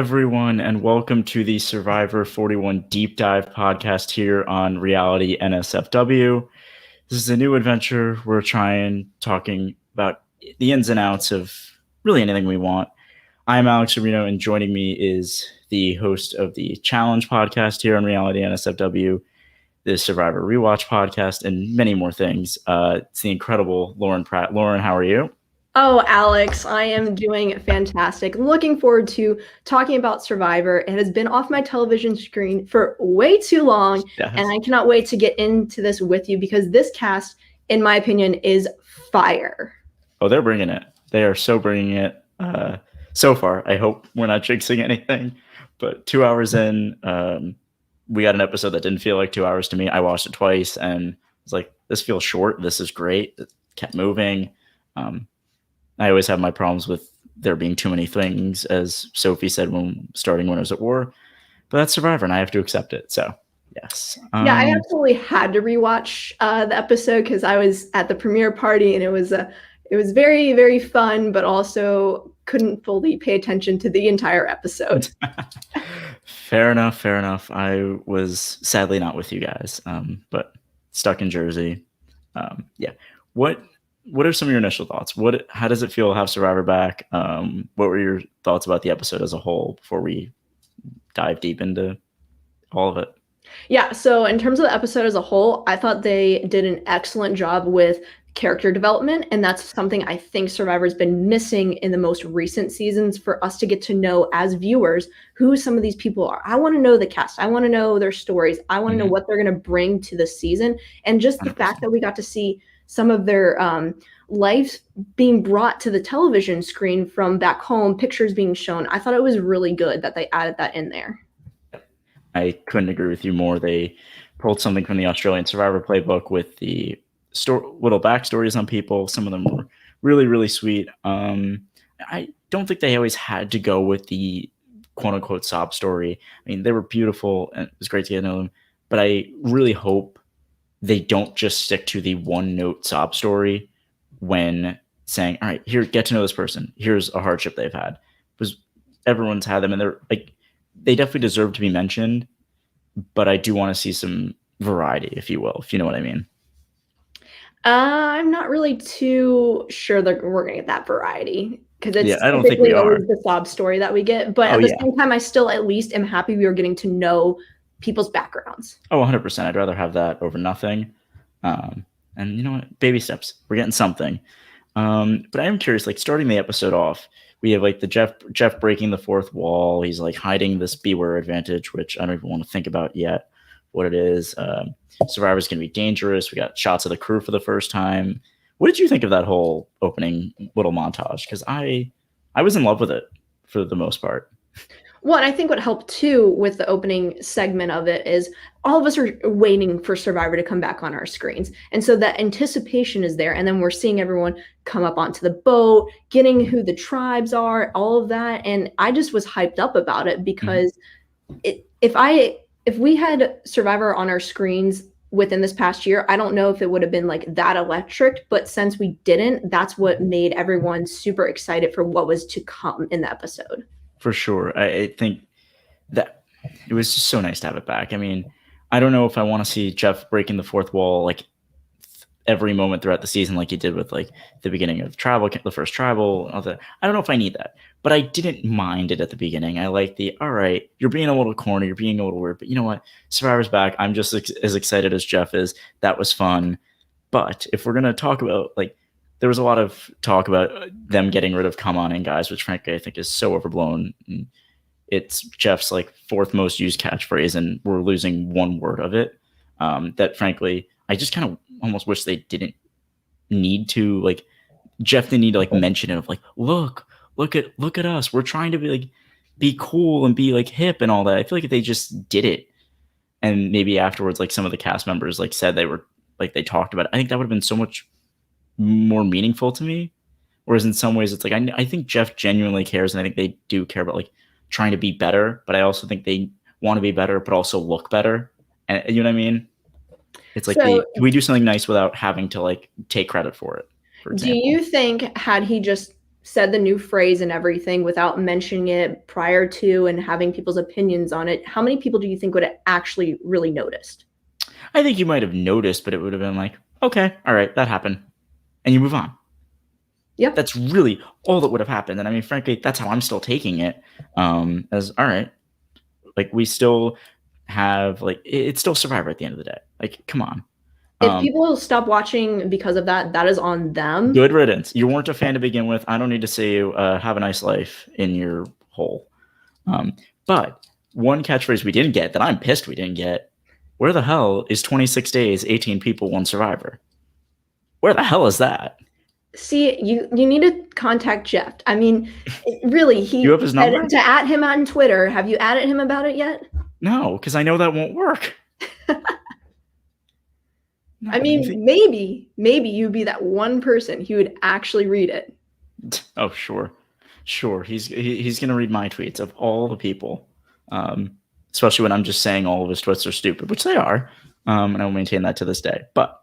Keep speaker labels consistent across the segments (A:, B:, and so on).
A: everyone, and welcome to the Survivor 41 Deep Dive podcast here on Reality NSFW. This is a new adventure. We're talking about the ins and outs of really anything we want. I'm Alex Rubino, and joining me is the host of the Challenge podcast here on Reality NSFW, the Survivor Rewatch podcast, and many more things. It's the incredible Lauren Pratt. Lauren, how are you?
B: Oh, Alex, I am doing fantastic. Looking forward to talking about Survivor. It has been off my television screen for way too long, and I cannot wait to get into this with you because this cast, in my opinion, is fire.
A: Oh, they're bringing it. They are so bringing it so far. I hope we're not jinxing anything, but 2 hours in, we got an episode that didn't feel like 2 hours to me. I watched it twice and was like, this feels short. This is great. It kept moving. I always have my problems with there being too many things, as Sophie said when starting Winners at War. But that's Survivor, and I have to accept it. So, yes.
B: Yeah, I absolutely had to rewatch the episode because I was at the premiere party, and it was very, very fun, but also couldn't fully pay attention to the entire episode.
A: Fair enough. I was sadly not with you guys, but stuck in Jersey. Yeah. What are some of your initial thoughts? How does it feel to have Survivor back? What were your thoughts about the episode as a whole before we dive deep into all of it?
B: Yeah, so in terms of the episode as a whole, I thought they did an excellent job with character development, and that's something I think Survivor's been missing in the most recent seasons for us to get to know as viewers who some of these people are. I want to know the cast. I want to know their stories. I want to know what they're going to bring to the season, and just the 100%. Fact that we got to see some of their lives being brought to the television screen from back home, pictures being shown. I thought it was really good that they added that in there.
A: I couldn't agree with you more. They pulled something from the Australian Survivor playbook with the little backstories on people. Some of them were really, really sweet. I don't think they always had to go with the quote-unquote sob story. I mean, they were beautiful, and it was great to get to know them. But I really hope they don't just stick to the one-note sob story when saying, all right, here, get to know this person. Here's a hardship they've had. Because everyone's had them, and they definitely deserve to be mentioned, but I do want to see some variety, if you will, if you know what I mean.
B: I'm not really too sure that we're going to get that variety, because it's
A: I don't think we are.
B: The sob story that we get, but at the same time, I still at least am happy we were getting to know people's backgrounds.
A: Oh, 100%. I'd rather have that over nothing. And you know what? Baby steps. We're getting something. But I am curious, like starting the episode off, we have like the Jeff breaking the fourth wall. He's like hiding this beware advantage, which I don't even want to think about yet what it is. Survivor's going to be dangerous. We got shots of the crew for the first time. What did you think of that whole opening little montage? Because I was in love with it for the most part.
B: Well, and I think what helped too with the opening segment of it is all of us are waiting for Survivor to come back on our screens. And so that anticipation is there. And then we're seeing everyone come up onto the boat, getting who the tribes are, all of that. And I just was hyped up about it because if we had Survivor on our screens within this past year, I don't know if it would have been like that electric, but since we didn't, that's what made everyone super excited for what was to come in the episode.
A: For sure. I think that it was just so nice to have it back. I mean, I don't know if I want to see Jeff breaking the fourth wall like every moment throughout the season like he did with like the beginning of the first tribal. All that. I don't know if I need that. But I didn't mind it at the beginning. I like all right, you're being a little corny, you're being a little weird, but you know what? Survivor's back. I'm just as excited as Jeff is. That was fun. But if we're going to talk about like, there was a lot of talk about them getting rid of "come on in, guys," which frankly I think is so overblown. It's Jeff's like fourth most used catchphrase, and we're losing one word of it. That frankly, I just kind of almost wish they didn't need to. Like Jeff didn't need to like mention it of like, look at us. We're trying to be cool and be like hip and all that. I feel like if they just did it, and maybe afterwards, like some of the cast members like said they were like they talked about it, I think that would have been so much more meaningful to me. Whereas in some ways it's like I think Jeff genuinely cares, and I think they do care about like trying to be better, but I also think they want to be better but also look better, and you know what I mean. It's like we do something nice without having to like take credit for it, for example.
B: Do you think had he just said the new phrase and everything without mentioning it prior to and having people's opinions on it, how many people do you think would have actually really noticed?
A: I think you might have noticed, but it would have been like, okay, all right, that happened. And you move on.
B: Yeah.
A: That's really all that would have happened. And I mean, frankly, that's how I'm still taking it. As all right, like we still have like it's still Survivor at the end of the day. Like, come on.
B: If people stop watching because of that, that is on them.
A: Good riddance. You weren't a fan to begin with. I don't need to say you have a nice life in your hole. But one catchphrase we didn't get that I'm pissed we didn't get. Where the hell is 26 days, 18 people, one Survivor? Where the hell is that?
B: See, you need to contact Jeff. I mean, really,
A: You have his number?
B: to at him on Twitter. Have you added him about it yet?
A: No, because I know that won't work.
B: No, I mean, maybe you'd be that one person who would actually read it.
A: Oh, sure. He's gonna read my tweets of all the people, especially when I'm just saying all of his tweets are stupid, which they are, and I will maintain that to this day. But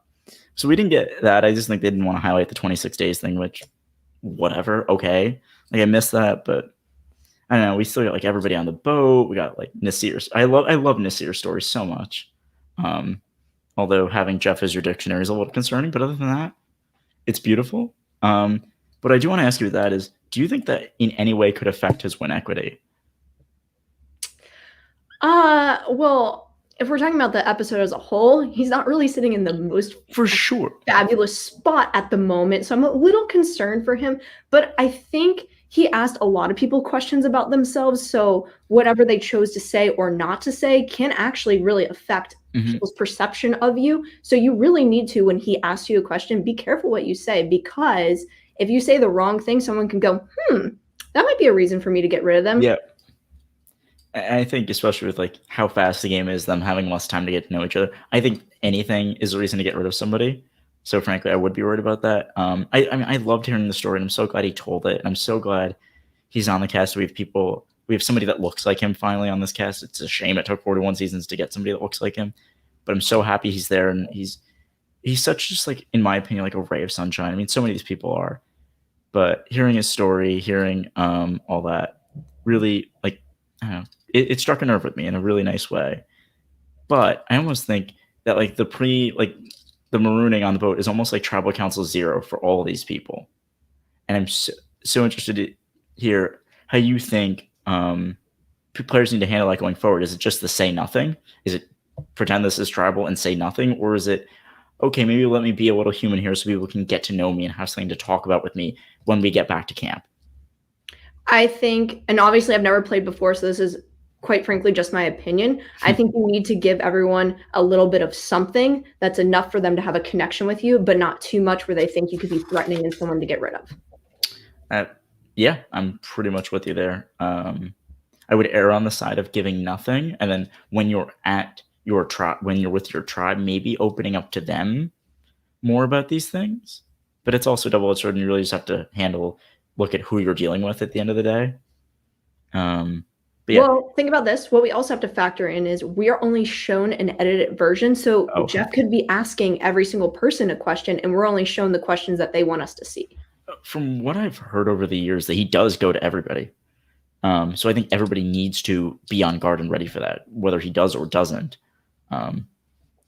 A: so we didn't get that. I just think they didn't want to highlight the 26 days thing, which whatever. Okay, like I missed that, but I don't know. We still got like everybody on the boat. We got like Nasir's. I love Nasir's stories so much. Although having Jeff as your dictionary is a little concerning, but other than that, it's beautiful. What I do want to ask you that is, do you think that in any way could affect his win equity?
B: Well, if we're talking about the episode as a whole, he's not really sitting in the most
A: for sure
B: fabulous spot at the moment. So I'm a little concerned for him, but I think he asked a lot of people questions about themselves. So whatever they chose to say or not to say can actually really affect people's perception of you. So you really need to, when he asks you a question, be careful what you say, because if you say the wrong thing, someone can go, that might be a reason for me to get rid of them.
A: Yeah. I think especially with like how fast the game is, them having less time to get to know each other, I think anything is a reason to get rid of somebody. So frankly, I would be worried about that. I mean, I loved hearing the story, and I'm so glad he told it. And I'm so glad he's on the cast. We have somebody that looks like him finally on this cast. It's a shame it took 41 seasons to get somebody that looks like him, but I'm so happy he's there. And he's such just like, in my opinion, like a ray of sunshine. I mean, so many of these people are, but hearing his story, hearing all that really, like, I don't know, it struck a nerve with me in a really nice way. But I almost think that like the marooning on the boat is almost like Tribal Council 0 for all these people. And I'm so interested to hear how you think players need to handle that going forward. Is it just the say nothing? Is it pretend this is tribal and say nothing? Or is it, okay, maybe let me be a little human here so people can get to know me and have something to talk about with me when we get back to camp?
B: I think, and obviously I've never played before, so this is quite frankly just my opinion. I think you need to give everyone a little bit of something that's enough for them to have a connection with you, but not too much where they think you could be threatening and someone to get rid of.
A: Yeah, I'm pretty much with you there. I would err on the side of giving nothing, and then when you're at your tribe, when you're with your tribe, maybe opening up to them more about these things. But it's also double-edged sword, and you really just have to look at who you're dealing with at the end of the day. Yeah.
B: Well, think about this. What we also have to factor in is we are only shown an edited version. So Jeff could be asking every single person a question, and we're only shown the questions that they want us to see.
A: From what I've heard over the years, that he does go to everybody. So I think everybody needs to be on guard and ready for that, whether he does or doesn't. And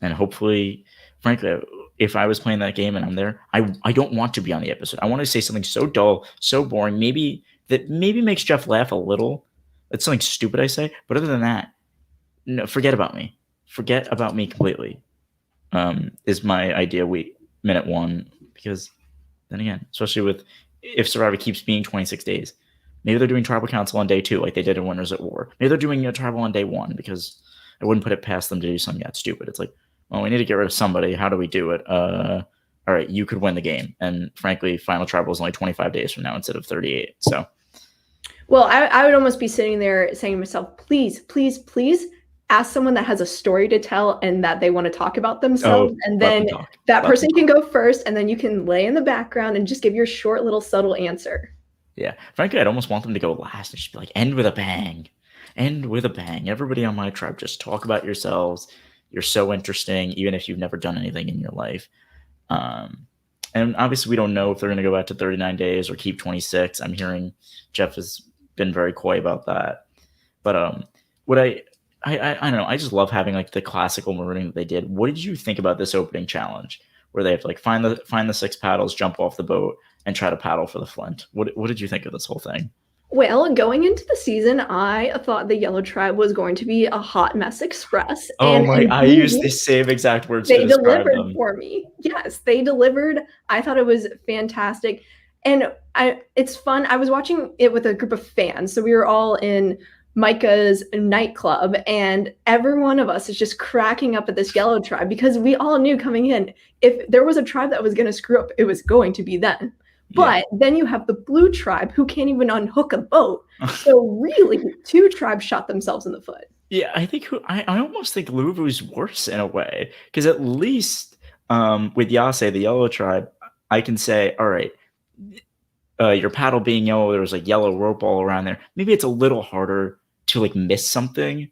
A: hopefully, frankly, if I was playing that game and I'm there, I don't want to be on the episode. I want to say something so dull, so boring, maybe makes Jeff laugh a little. It's something stupid I say, but other than that, no, forget about me. Forget about me completely. Is my idea minute one, because then again, especially if Survivor keeps being 26 days, maybe they're doing Tribal Council on day 2 like they did in Winners at War. Maybe they're doing a Tribal on day 1, because I wouldn't put it past them to do something that stupid. It's like, well, we need to get rid of somebody. How do we do it? All right, you could win the game. And frankly, Final Tribal is only 25 days from now instead of 38. So.
B: Well, I would almost be sitting there saying to myself, please, please, please ask someone that has a story to tell and that they want to talk about themselves. And then that person can go first, and then you can lay in the background and just give your short little subtle answer.
A: Yeah. Frankly, I'd almost want them to go last and just be like, end with a bang. End with a bang. Everybody on my tribe, just talk about yourselves. You're so interesting, even if you've never done anything in your life. And And obviously, we don't know if they're going to go back to 39 days or keep 26. I'm hearing Jeff has been very coy about that. But what I don't know. I just love having like the classical marooning that they did. What did you think about this opening challenge where they have to like find the 6 paddles, jump off the boat, and try to paddle for the flint? What did you think of this whole thing?
B: Well, going into the season, I thought the Yellow Tribe was going to be a hot mess express.
A: Oh
B: And
A: my! I
B: indeed,
A: used the same exact words to
B: they
A: describe
B: delivered
A: them.
B: for me. Yes, they delivered. I thought it was fantastic. And it's fun. I was watching it with a group of fans. So we were all in Micah's nightclub, and every one of us is just cracking up at this Yellow Tribe because we all knew coming in, if there was a tribe that was going to screw up, it was going to be them. But then you have the Blue Tribe who can't even unhook a boat. So really, 2 tribes shot themselves in the foot.
A: Yeah, I think I almost think Luvu's worse in a way because at least with Yase, the Yellow Tribe, I can say, all right, your paddle being yellow, there was like yellow rope all around there. Maybe it's a little harder to like miss something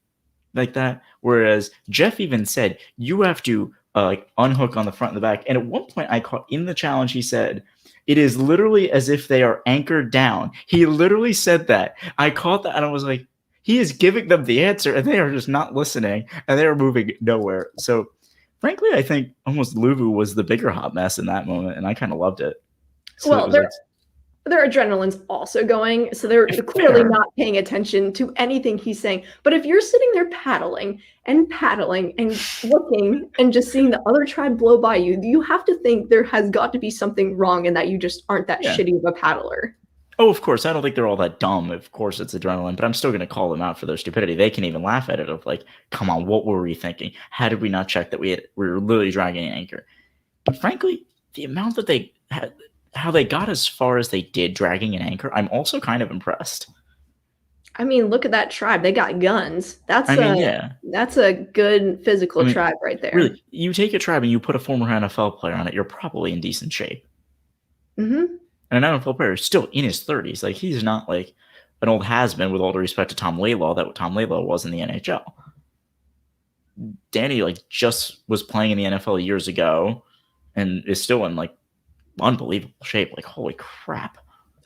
A: like that. Whereas Jeff even said you have to like unhook on the front and the back. And at one point I caught in the challenge, he said, it is literally as if they are anchored down. He literally said that. I caught that and I was like, he is giving them the answer and they are just not listening and they are moving nowhere. So frankly, I think almost Luvu was the bigger hot mess in that moment. And I kind of loved it. So
B: well, their adrenaline's also going, so they're clearly not paying attention to anything he's saying. But if you're sitting there paddling and looking and just seeing the other tribe blow by you, you have to think there has got to be something wrong and that you just aren't that shitty of a paddler.
A: Oh, of course. I don't think they're all that dumb. Of course, it's adrenaline, but I'm still going to call them out for their stupidity. They can even laugh at it of like, come on, what were we thinking? How did we not check that we were literally dragging an anchor? But frankly, the amount that they had, how they got as far as they did dragging an anchor, I'm also kind of impressed.
B: I mean, look at that tribe. They got guns. That's a good physical tribe right there.
A: Really, you take a tribe and you put a former NFL player on it, you're probably in decent shape.
B: Mm-hmm.
A: And an NFL player is still in his 30s. Like, he's not like an old has-been, with all due respect to Tom Laidlaw, that what Tom Laidlaw was in the NHL. Danny, like, just was playing in the NFL years ago and is still in, like, unbelievable shape. Like, holy crap.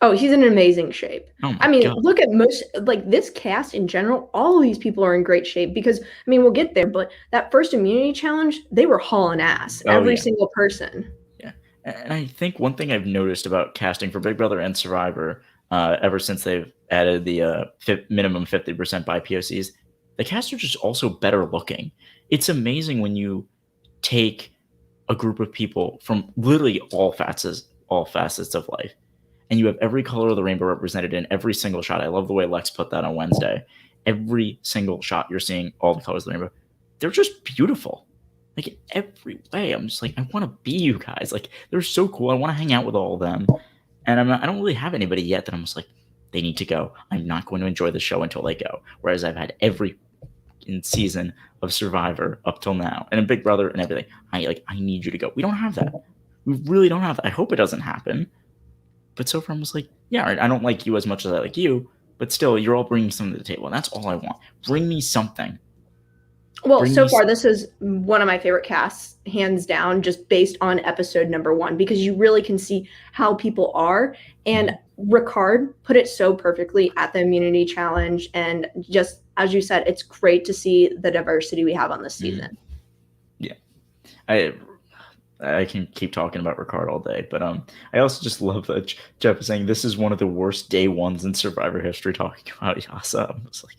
B: Oh, he's in amazing shape.
A: Oh
B: I mean, look at most, like, this cast in general, all of these people are in great shape because, I mean, we'll get there, but that first immunity challenge, they were hauling ass, every single person.
A: Yeah. And I think one thing I've noticed about casting for Big Brother and Survivor, ever since they've added the minimum 50% by POCs, the cast are just also better looking. It's amazing when you take a group of people from literally all facets of life, and you have every color of the rainbow represented in every single shot. I love the way Lex put that on Wednesday. Every single shot, you're seeing all the colors of the rainbow. They're just beautiful. Like, in every way, I'm just like, I want to be you guys. Like, they're so cool. I want to hang out with all of them. And I don't really have anybody yet that I'm just like, they need to go. I'm not going to enjoy the show until they go. Whereas I've had every season of Survivor up till now, and in Big Brother and everything. I need you to go. We don't have that. We really don't have that. I hope it doesn't happen. But so far, I'm just like, yeah, I don't like you as much as I like you, but still, you're all bringing something to the table, and that's all I want. Bring me something.
B: Well, so far, this is one of my favorite casts, hands down, just based on episode number 1, because you really can see how people are. And Ricard put it so perfectly at the immunity challenge. And just, as you said, it's great to see the diversity we have on this season.
A: Yeah. I can keep talking about Ricard all day, but I also just love that Jeff is saying this is one of the worst day ones in Survivor history, talking about Yasa. I'm just like,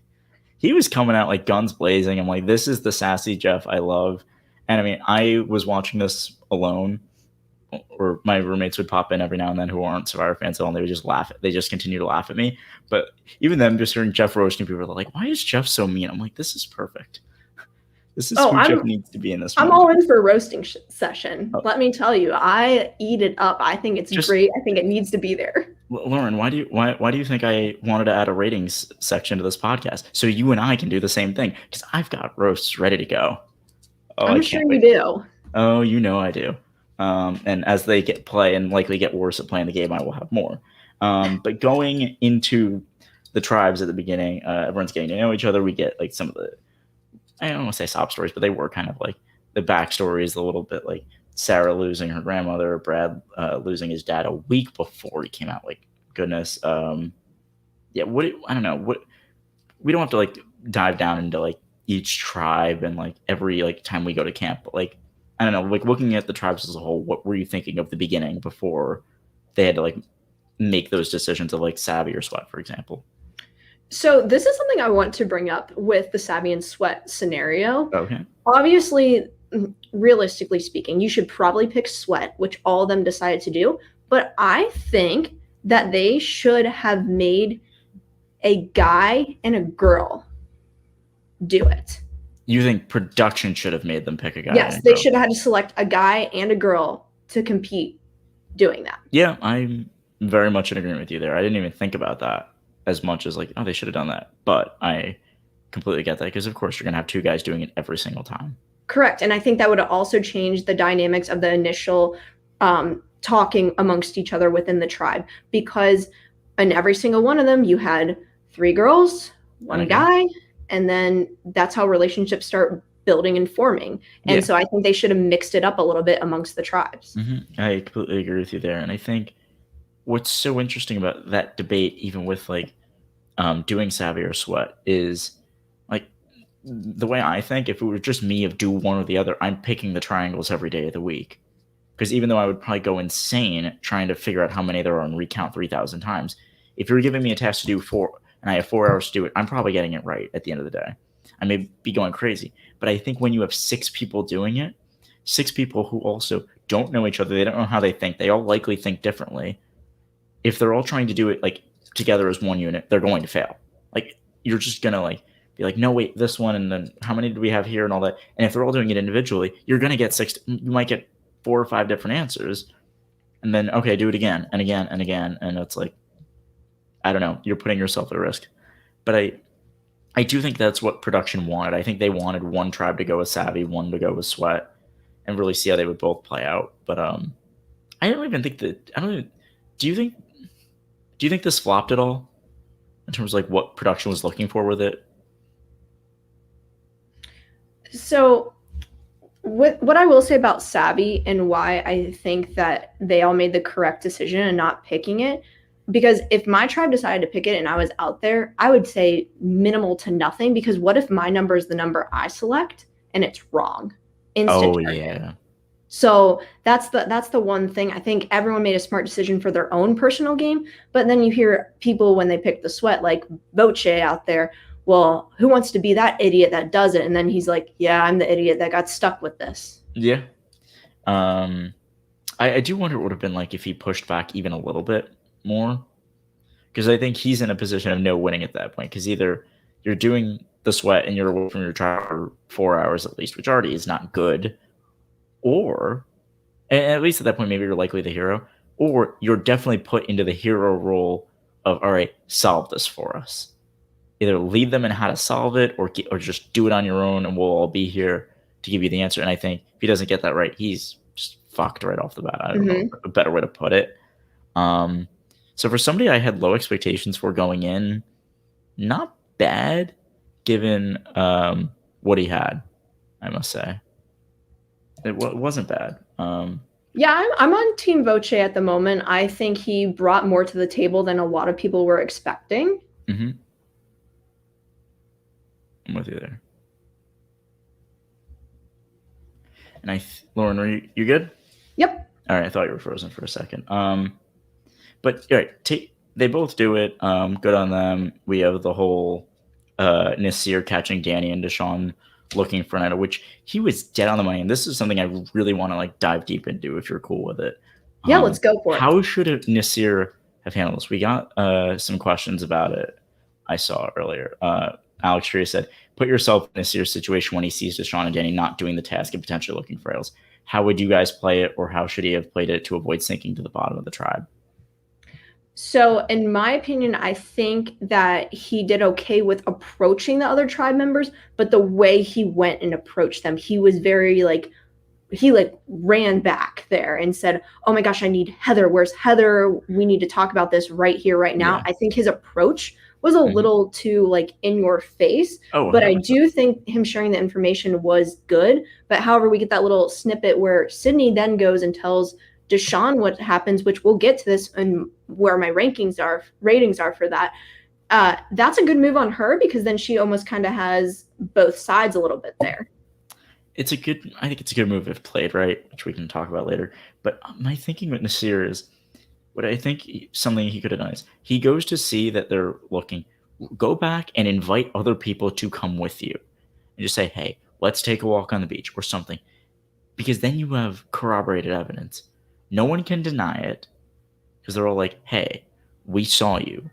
A: he was coming out like guns blazing. I'm like, this is the sassy Jeff I love. And I mean, I was watching this alone, or my roommates would pop in every now and then who aren't Survivor fans at all, and they would just laugh. They just continue to laugh at me. But even then, just hearing Jeff roasting people, are like, why is Jeff so mean? I'm like, this is perfect. This is who Jeff needs to be in this moment.
B: I'm all in for a roasting session. Let me tell you, I eat it up. I think it's great. I think it needs to be there.
A: Lauren, why do you think I wanted to add a ratings section to this podcast? So you and I can do the same thing, because I've got roasts ready to go. Oh,
B: I'm sure you do.
A: Oh, you know I do. And as they play and likely get worse at playing the game, I will have more. But going into the tribes at the beginning, everyone's getting to know each other. We get like some of the, I don't want to say sob stories, but they were kind of like the backstories, a little bit like Sarah losing her grandmother, Brad losing his dad a week before he came out. Like, goodness. Yeah, I don't know. What we don't have to like dive down into like each tribe and like every like time we go to camp, but like I don't know, like looking at the tribes as a whole, what were you thinking of the beginning before they had to like make those decisions of like Savvy or Sweat, for example?
B: So this is something I want to bring up with the Savvy and Sweat scenario.
A: Okay.
B: Obviously, realistically speaking, you should probably pick Sweat, which all of them decided to do. But I think that they should have made a guy and a girl do it.
A: You think production should have made them pick a guy?
B: Yes, they should have had to select a guy and a girl to compete doing that.
A: Yeah, I'm very much in agreement with you there. I didn't even think about that as much as like, oh, they should have done that. But I completely get that because, of course, you're going to have two guys doing it every single time.
B: Correct. And I think that would also change the dynamics of the initial talking amongst each other within the tribe, because in every single one of them, you had 3 girls, 1 guy, and then that's how relationships start building and forming. And so I think they should have mixed it up a little bit amongst the tribes.
A: Mm-hmm. I completely agree with you there. And I think what's so interesting about that debate, even with like doing Savvy or Sweat, is like the way I think, if it were just me of do one or the other, I'm picking the triangles every day of the week. Because even though I would probably go insane trying to figure out how many there are and recount 3,000 times, if you're giving me a task to do 4 and I have 4 hours to do it, I'm probably getting it right at the end of the day. I may be going crazy. But I think when you have 6 people doing it, 6 people who also don't know each other, they don't know how they think, they all likely think differently. If they're all trying to do it like together as one unit, they're going to fail. Like, you're just going to like be like, no, wait, this one, and then how many do we have here and all that? And if they're all doing it individually, you're going to get 6, you might get 4 or 5 different answers. And then, okay, do it again and again and again. And it's like, I don't know, you're putting yourself at risk. But I do think that's what production wanted. I think they wanted one tribe to go with Savvy, one to go with Sweat, and really see how they would both play out. But I don't even think that. Do you think this flopped at all in terms of like what production was looking for with it?
B: So what I will say about Savvy and why I think that they all made the correct decision and not picking it, because if my tribe decided to pick it and I was out there, I would say minimal to nothing, because what if my number is the number I select and it's wrong? Instant target.
A: Yeah.
B: So that's the one thing. I think everyone made a smart decision for their own personal game, but then you hear people when they pick the Sweat, like Voce out there, well, who wants to be that idiot that does it? And then he's like, yeah, I'm the idiot that got stuck with this.
A: Yeah. I do wonder what it would have been like if he pushed back even a little bit more, because I think he's in a position of no winning at that point, because either you're doing the Sweat and you're away from your tribe for 4 hours at least, which already is not good, or at least at that point maybe you're likely the hero, or you're definitely put into the hero role of, all right, solve this for us. Either lead them in how to solve it, or just do it on your own, and we'll all be here to give you the answer. And I think if he doesn't get that right, he's just fucked right off the bat. I don't know a better way to put it. So for somebody I had low expectations for going in, not bad given what he had, I must say. It wasn't bad.
B: Yeah, I'm on Team Voce at the moment. I think he brought more to the table than a lot of people were expecting.
A: Mm-hmm. I'm with you there. And Lauren, are you good?
B: Yep.
A: All right, I thought you were frozen for a second. But all right, they both do it. Good on them. We have the whole Nasir catching Danny and Deshaun looking for Nina, which he was dead on the money. And this is something I really want to like dive deep into if you're cool with it.
B: Yeah, let's go for it.
A: How should Nasir have handled this? We got some questions about it. I saw earlier. Alex Tree said, put yourself in Nasir's situation when he sees Deshaun and Danny not doing the task and potentially looking for rails. How would you guys play it, or how should he have played it to avoid sinking to the bottom of the tribe?
B: So in my opinion, I think that he did okay with approaching the other tribe members, but the way he went and approached them, he was very he ran back there and said, oh my gosh, I need Heather. Where's Heather? We need to talk about this right here, right now. Yeah. I think his approach was a little too like in your face.
A: Oh,
B: But I
A: 100%.
B: do think him sharing the information was good. But however, we get that little snippet where Sydney then goes and tells Deshawn what happens, which we'll get to this and where my ratings are for that. That's a good move on her because then she almost kind of has both sides a little bit there.
A: I think it's a good move if played right, which we can talk about later. But my thinking with Nasir is, what I think something he could have done is he goes to see that they're looking, go back and invite other people to come with you, and just say, hey, let's take a walk on the beach or something, because then you have corroborated evidence. No one can deny it because they're all like, hey, we saw you.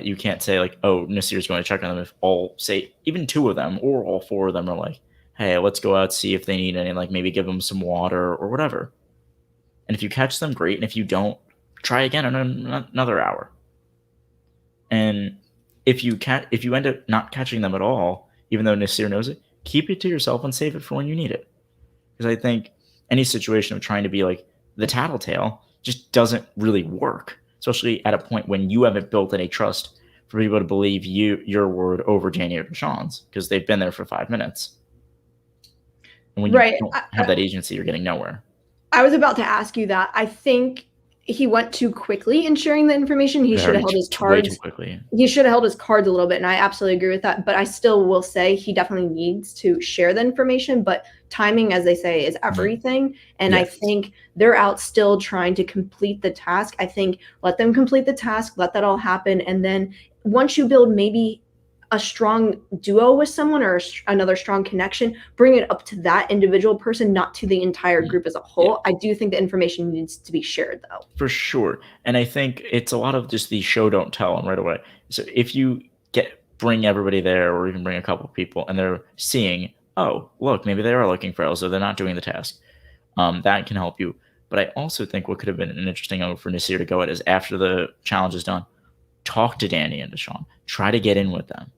A: You can't say like, oh, Nasir's going to check on them if all say even two of them or all four of them are like, hey, let's go out, see if they need any, like maybe give them some water or whatever. And if you catch them, great. And if you don't, try again in another hour. And if you end up not catching them at all, even though Nasir knows it, keep it to yourself and save it for when you need it. Because I think any situation of trying to be like the tattletale just doesn't really work, especially at a point when you haven't built any trust for people to believe your word over Danny or Deshawn's, because they've been there for 5 minutes. And when you don't have that agency, you're getting nowhere.
B: I was about to ask you that. I think he went too quickly in sharing the information. He should have held his cards.
A: Way too quickly.
B: He should have held his cards a little bit, and I absolutely agree with that. But I still will say he definitely needs to share the information. But timing, as they say, is everything. And yes. I think they're out still trying to complete the task. I think let them complete the task, let that all happen. And then once you build maybe a strong duo with someone or another strong connection, bring it up to that individual person, not to the entire group as a whole. Yeah. I do think the information needs to be shared, though.
A: For sure. And I think it's a lot of just the show don't tell them right away. So if you bring everybody there, or even bring a couple of people, and they're seeing, oh, look, maybe they are looking for us, so they're not doing the task. That can help you. But I also think what could have been an interesting angle for Nasir to go at is after the challenge is done, talk to Danny and Deshawn. Try to get in with them.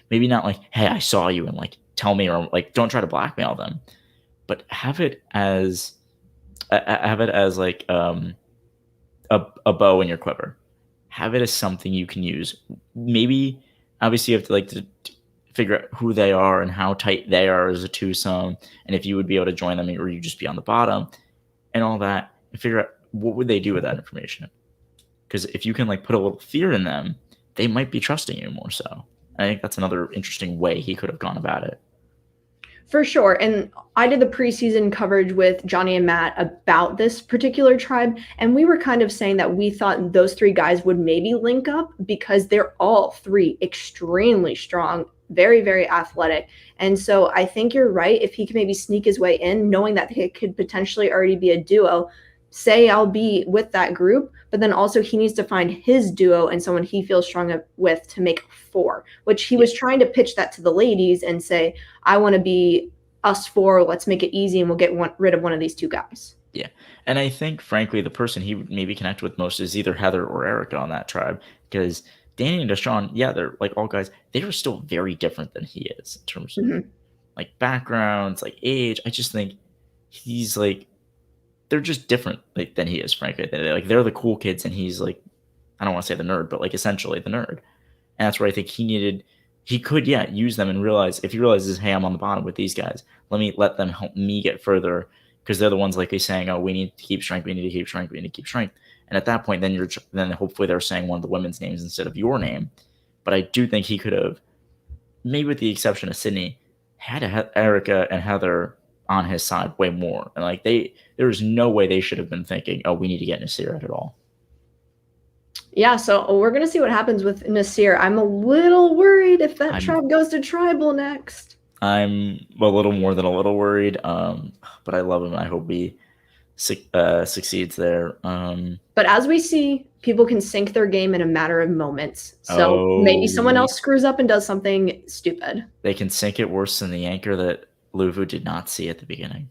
A: Maybe not like, hey, I saw you, and like tell me, or like don't try to blackmail them, but have it as like a bow in your quiver. Have it as something you can use. Maybe obviously you have to figure out who they are and how tight they are as a twosome, and if you would be able to join them or you just be on the bottom and all that, and figure out what would they do with that information. Because if you can like put a little fear in them, they might be trusting you more so. I think that's another interesting way he could have gone about it.
B: For sure. And I did the preseason coverage with Jonny and Matt about this particular tribe. And we were kind of saying that we thought those three guys would maybe link up because they're all three extremely strong, very, very athletic. And so I think you're right. If he can maybe sneak his way in, knowing that he could potentially already be a duo, say I'll be with that group, but then also he needs to find his duo and someone he feels strong with to make 4, which he was trying to pitch that to the ladies and say, I want to be us 4. Let's make it easy and we'll get rid of one of these 2 guys.
A: Yeah. And I think, frankly, the person he would maybe connect with most is either Heather or Erica on that tribe, because Danny and Deshawn, yeah, they're like all guys. They are still very different than he is in terms of like backgrounds, like age. I just think he's like, they're just different than he is, frankly. They're the cool kids, and he's like, I don't want to say the nerd, but like essentially the nerd. And that's where I think he could use them and realize, if he realizes, hey, I'm on the bottom with these guys, let them help me get further, because they're the ones likely saying, oh, we need to keep strength, we need to keep strength, we need to keep strength. And at that point, then hopefully they're saying one of the women's names instead of your name. But I do think he could have, maybe with the exception of Sydney, had Erica and Heather on his side way more. And like there is no way they should have been thinking, oh, we need to get Nasir out at all.
B: Yeah, so we're going to see what happens with Nasir. I'm a little worried if that tribe goes to tribal next.
A: I'm a little more than a little worried, but I love him. I hope he succeeds there.
B: But as we see, people can sink their game in a matter of moments. So maybe someone else screws up and does something stupid.
A: They can sink it worse than the anchor that Luvu did not see at the beginning.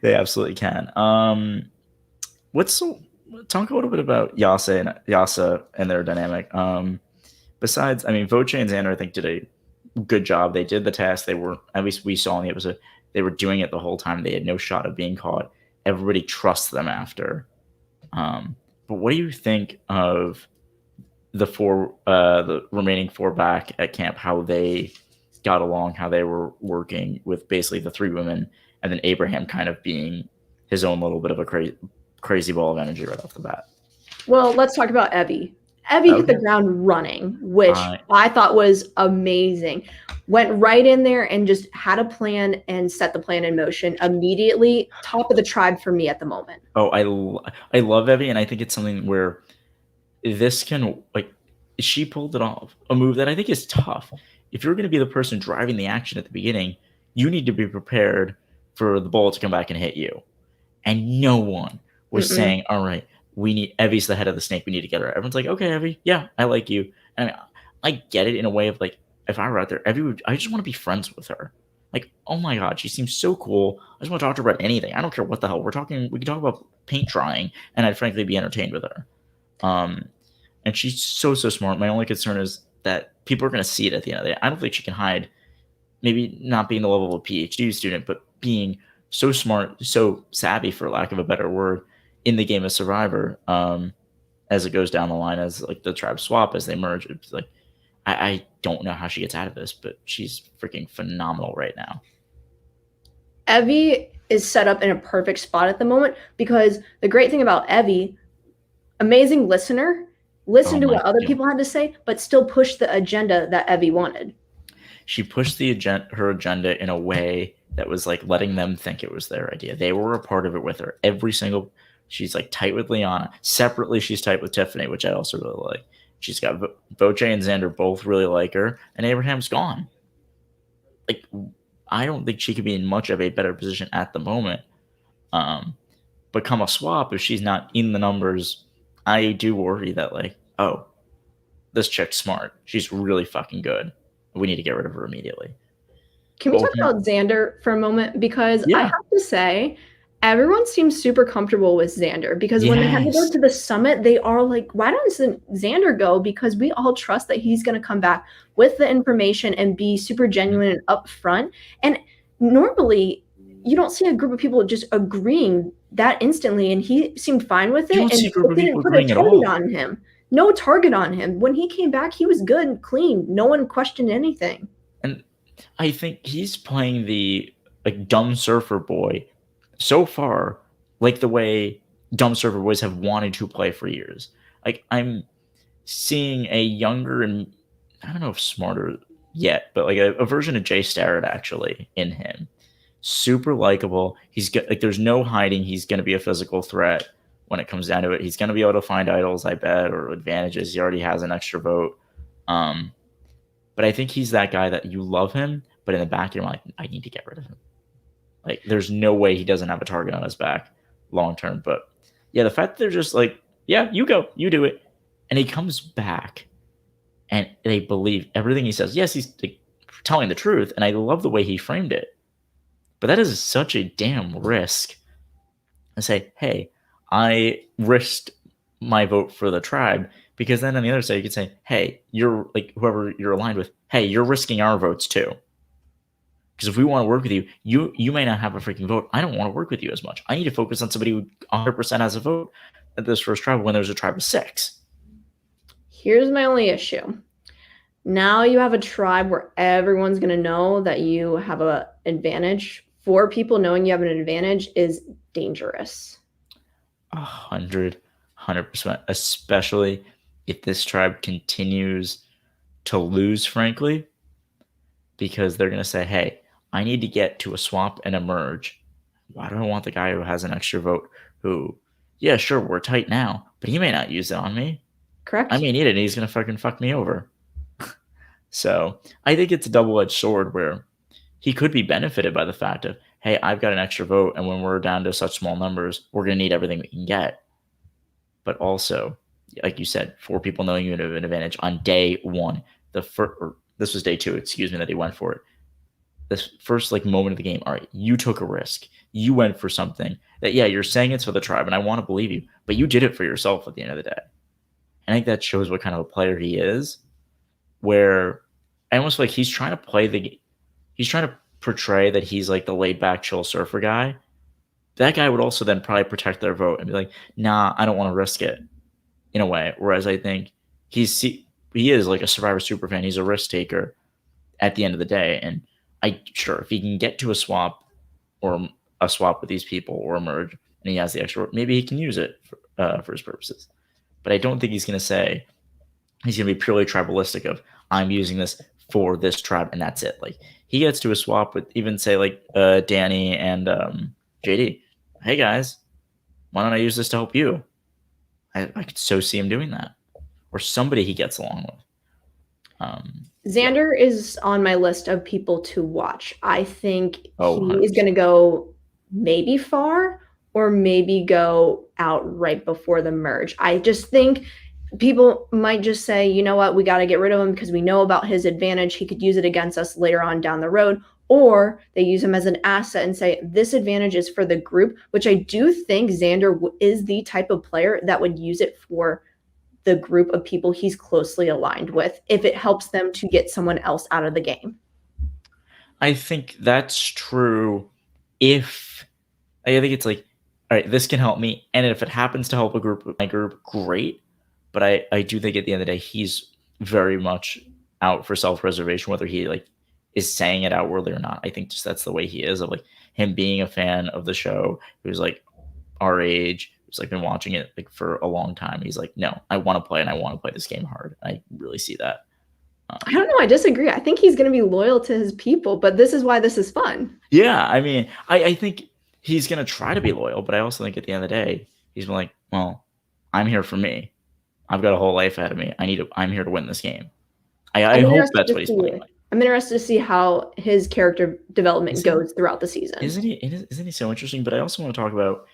A: They absolutely can. Talk a little bit about Yasa and their dynamic. Besides, I mean, Voce and Xander, I think, did a good job. They did the task. They were, at least we saw in the episode, they were doing it the whole time. They had no shot of being caught. Everybody trusts them after. But what do you think of the remaining 4 back at camp, how they got along, how they were working with basically the 3 women, and then Abraham kind of being his own little bit of a crazy ball of energy right off the bat.
B: Well, let's talk about Evie. Evie hit the ground running, which I thought was amazing. Went right in there and just had a plan and set the plan in motion immediately. Top of the tribe for me at the moment.
A: Oh, I love Evie, and I think it's something where this can, like, she pulled it off. A move that I think is tough. If you're going to be the person driving the action at the beginning, you need to be prepared for the ball to come back and hit you. And no one was saying, all right, Evie's the head of the snake. We need to get her. Everyone's like, okay, Evie, yeah, I like you. And I get it in a way of like, if I were out there, I just want to be friends with her. Like, oh my God, she seems so cool. I just want to talk to her about anything. I don't care what the hell we're talking. We can talk about paint drying, and I'd frankly be entertained with her. And she's so smart. My only concern is that people are going to see it at the end of the day. I don't think she can hide, maybe not being the level of a PhD student, but being so smart, so savvy, for lack of a better word, in the game of Survivor, as it goes down the line, as like the tribe swap, as they merge. It's like, I don't know how she gets out of this, but she's freaking phenomenal right now.
B: Evie is set up in a perfect spot at the moment, because the great thing about Evie, amazing listener, listen to what other people had to say, but still push the agenda that Evie wanted.
A: She pushed her agenda in a way that was like letting them think it was their idea. They were a part of it with her. She's like tight with Lyanna. Separately, she's tight with Tiffany, which I also really like. She's got Boche and Xander both really like her, and Abraham's gone. Like, I don't think she could be in much of a better position at the moment. But come a swap, if she's not in the numbers, I do worry that, like, oh, this chick's smart. She's really fucking good. We need to get rid of her immediately.
B: Can we talk about Xander for a moment? Because I have to say, everyone seems super comfortable with Xander, because when they have to go to the summit, they are like, why doesn't Xander go? Because we all trust that he's going to come back with the information and be super genuine and upfront. And normally, you don't see a group of people just agreeing that instantly, and he seemed fine with it. And didn't put a target on him. No target on him. When he came back, he was good and clean. No one questioned anything.
A: And I think he's playing the like dumb surfer boy so far, like the way dumb surfer boys have wanted to play for years. Like, I'm seeing a younger and I don't know if smarter yet, but like a version of Jay Starrett actually in him. Super likable. He's got, like, there's no hiding. He's going to be a physical threat when it comes down to it. He's going to be able to find idols, I bet, or advantages. He already has an extra vote. But I think he's that guy that you love him, but in the back you're like, I need to get rid of him. Like, there's no way he doesn't have a target on his back long term. But yeah, the fact that they're just like, yeah, you go, you do it. And he comes back and they believe everything he says. Yes, he's like, telling the truth. And I love the way he framed it. But that is such a damn risk. And say, hey, I risked my vote for the tribe, because then on the other side you could say, hey, you're like, whoever you're aligned with, hey, you're risking our votes too. Because if we want to work with you, you may not have a freaking vote. I don't want to work with you as much. I need to focus on somebody who 100% has a vote at this first tribe when there's a tribe of 6.
B: Here's my only issue. Now you have a tribe where everyone's going to know that you have an advantage. 4 people knowing you have an advantage is dangerous.
A: 100%, especially if this tribe continues to lose, frankly, because they're going to say, hey, I need to get to a swap and a merge. Why do I want the guy who has an extra vote who, yeah, sure, we're tight now, but he may not use it on me.
B: Correct.
A: I may need it, and he's going to fucking fuck me over. So I think it's a double-edged sword where he could be benefited by the fact of, hey, I've got an extra vote, and when we're down to such small numbers, we're going to need everything we can get. But also, like you said, 4 people knowing you have an advantage on day 1. This was day 2, excuse me, that he went for it. This first like moment of the game, all right, you took a risk. You went for something that, yeah, you're saying it's for the tribe, and I want to believe you, but you did it for yourself at the end of the day. And I think that shows what kind of a player he is, where I almost feel like he's trying to portray that he's like the laid back, chill surfer guy. That guy would also then probably protect their vote and be like, nah, I don't want to risk it in a way. Whereas I think he is like a Survivor super fan. He's a risk taker at the end of the day. And sure, if he can get to a swap or a swap with these people or a merge and he has the extra, maybe he can use it for his purposes. But I don't think he's going to say he's going to be purely tribalistic of I'm using this for this tribe and that's it. Like he gets to a swap with even say like Danny and JD. Hey guys, why don't I use this to help you? I could so see him doing that, or somebody he gets along with.
B: Xander is on my list of people to watch. I think he
A: 100%.
B: is going to go maybe far or maybe go out right before the merge. I just think people might just say, you know what, we got to get rid of him because we know about his advantage. He could use it against us later on down the road. Or they use him as an asset and say, this advantage is for the group, which I do think Xander is the type of player that would use it for the group of people he's closely aligned with if it helps them to get someone else out of the game.
A: I think that's true if I think it's like, all right, this can help me. And if it happens to help my group, great. But I do think at the end of the day, he's very much out for self-preservation, whether he like is saying it outwardly or not. I think just that's the way he is, of like him being a fan of the show, who's like our age, who's like been watching it like for a long time. He's like, no, I want to play and I want to play this game hard. I really see that.
B: I don't know. I disagree. I think he's going to be loyal to his people, but this is why this is fun.
A: Yeah, I mean, I think he's going to try to be loyal, but I also think at the end of the day, he's been like, well, I'm here for me. I've got a whole life ahead of me. I'm here to win this game. I hope that's what he's playing like.
B: I'm interested to see how his character development goes throughout the season.
A: Isn't he so interesting? But I also want to talk about,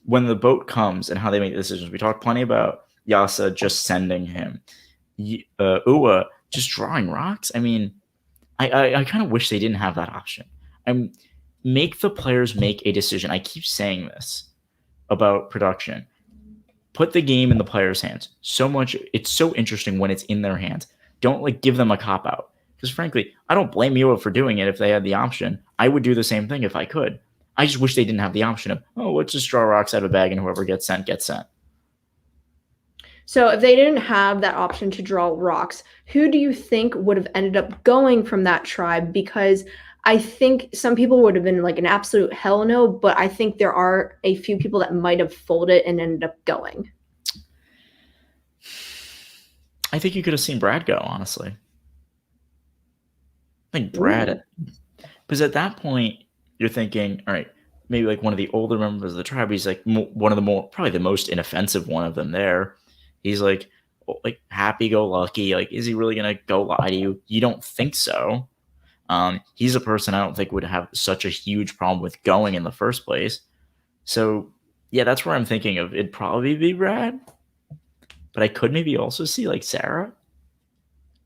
A: when the boat comes and how they make decisions. We talked plenty about Yasa just sending him. Uwa just drawing rocks. I mean, I kind of wish they didn't have that option. Make the players make a decision. I keep saying this about production. Put the game in the players' hands. It's so interesting when it's in their hands. Don't like give them a cop out. Because frankly, I don't blame Uwa for doing it if they had the option. I would do the same thing if I could. I just wish they didn't have the option of, let's just draw rocks out of a bag and whoever gets sent gets sent.
B: So if they didn't have that option to draw rocks, who do you think would have ended up going from that tribe? Because I think some people would have been like an absolute hell no, but I think there are a few people that might have folded and ended up going.
A: I think you could have seen Brad go, honestly. I think Brad, because at that point, you're thinking, all right, maybe like one of the older members of the tribe, he's like one of the probably the most inoffensive one of them there. He's like happy-go-lucky. Like, is he really going to go lie to you? You don't think so. He's a person I don't think would have such a huge problem with going in the first place. So, yeah, that's where I'm thinking of. It'd probably be Brad. But I could maybe also see like Sarah.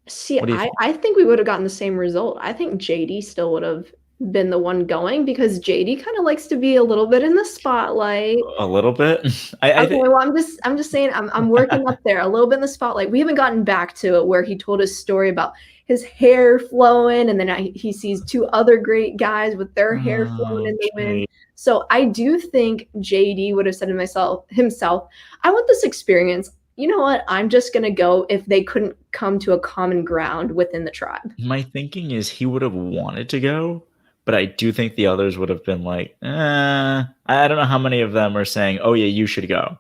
B: See, I think we would have gotten the same result. I think JD still would have been the one going because JD kind of likes to be a little bit in the spotlight.
A: A little bit.
B: Well, I'm just saying I'm working up there a little bit in the spotlight. We haven't gotten back to it where he told his story about his hair flowing, and then he sees two other great guys with their hair flowing in the wind. So I do think JD would have said to himself, I want this experience. You know what? I'm just going to go if they couldn't come to a common ground within the tribe.
A: My thinking is he would have wanted to go, but I do think the others would have been like, I don't know how many of them are saying, oh, yeah, you should go.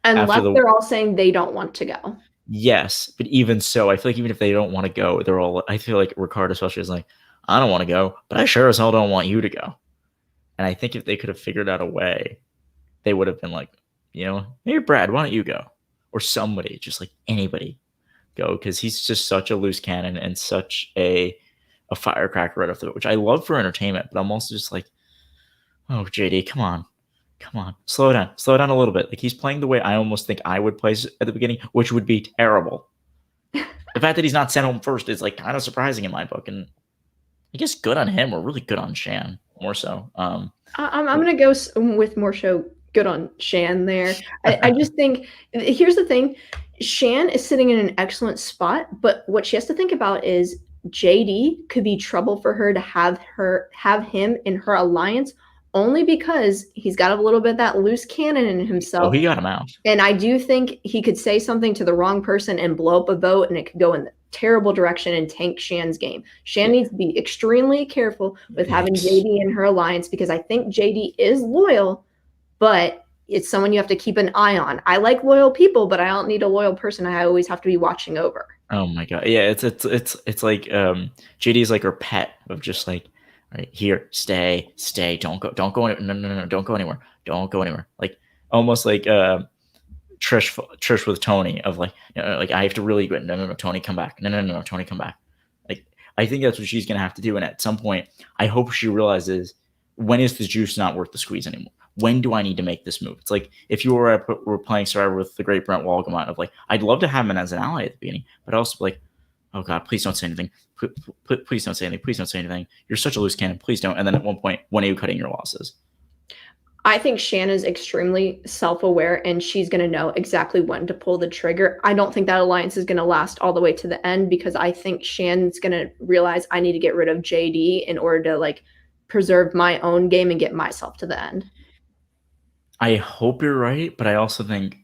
B: Unless they're all saying they don't want to go.
A: Yes, but even so, I feel like even if they don't want to go, I feel like Ricard especially is like, I don't want to go, but I sure as hell don't want you to go. And I think if they could have figured out a way, they would have been like, hey, Brad, why don't you go? Or somebody, just like anybody, go, because he's just such a loose cannon and such a firecracker right off the bat, which I love for entertainment. But I'm also just like, oh, JD, come on, slow down a little bit. Like he's playing the way I almost think I would play at the beginning, which would be terrible. The fact that he's not sent home first is like kind of surprising in my book, and I guess good on him or really good on Shan more so. I'm
B: gonna go with more so. Good on Shan there. I just think, here's the thing. Shan is sitting in an excellent spot, but what she has to think about is JD could be trouble for her to have him in her alliance only because he's got a little bit that loose cannon in himself.
A: Oh, he got him out.
B: And I do think he could say something to the wrong person and blow up a vote, and it could go in the terrible direction and tank Shan's game. Shan needs to be extremely careful with having JD in her alliance, because I think JD is loyal, but it's someone you have to keep an eye on. I like loyal people, but I don't need a loyal person I always have to be watching over.
A: Oh my god. Yeah, it's like JD is like her pet of just like, all right, here, stay, don't go no, don't go anywhere. Don't go anywhere. Like almost like Trish with Tony of like, like I have to really go. No, Tony, come back. No, Tony, come back. Like I think that's what she's gonna have to do. And at some point, I hope she realizes, when is the juice not worth the squeeze anymore? When do I need to make this move? It's like if you were playing Survivor with the great Brent Walgamot of like, I'd love to have him as an ally at the beginning, but also like, oh God, please don't say anything. Please don't say anything. Please don't say anything. You're such a loose cannon. Please don't. And then at one point, when are you cutting your losses?
B: I think Shan is extremely self-aware, and she's going to know exactly when to pull the trigger. I don't think that alliance is going to last all the way to the end, because I think Shan's going to realize I need to get rid of JD in order to like preserve my own game and get myself to the end.
A: I hope you're right, but I also think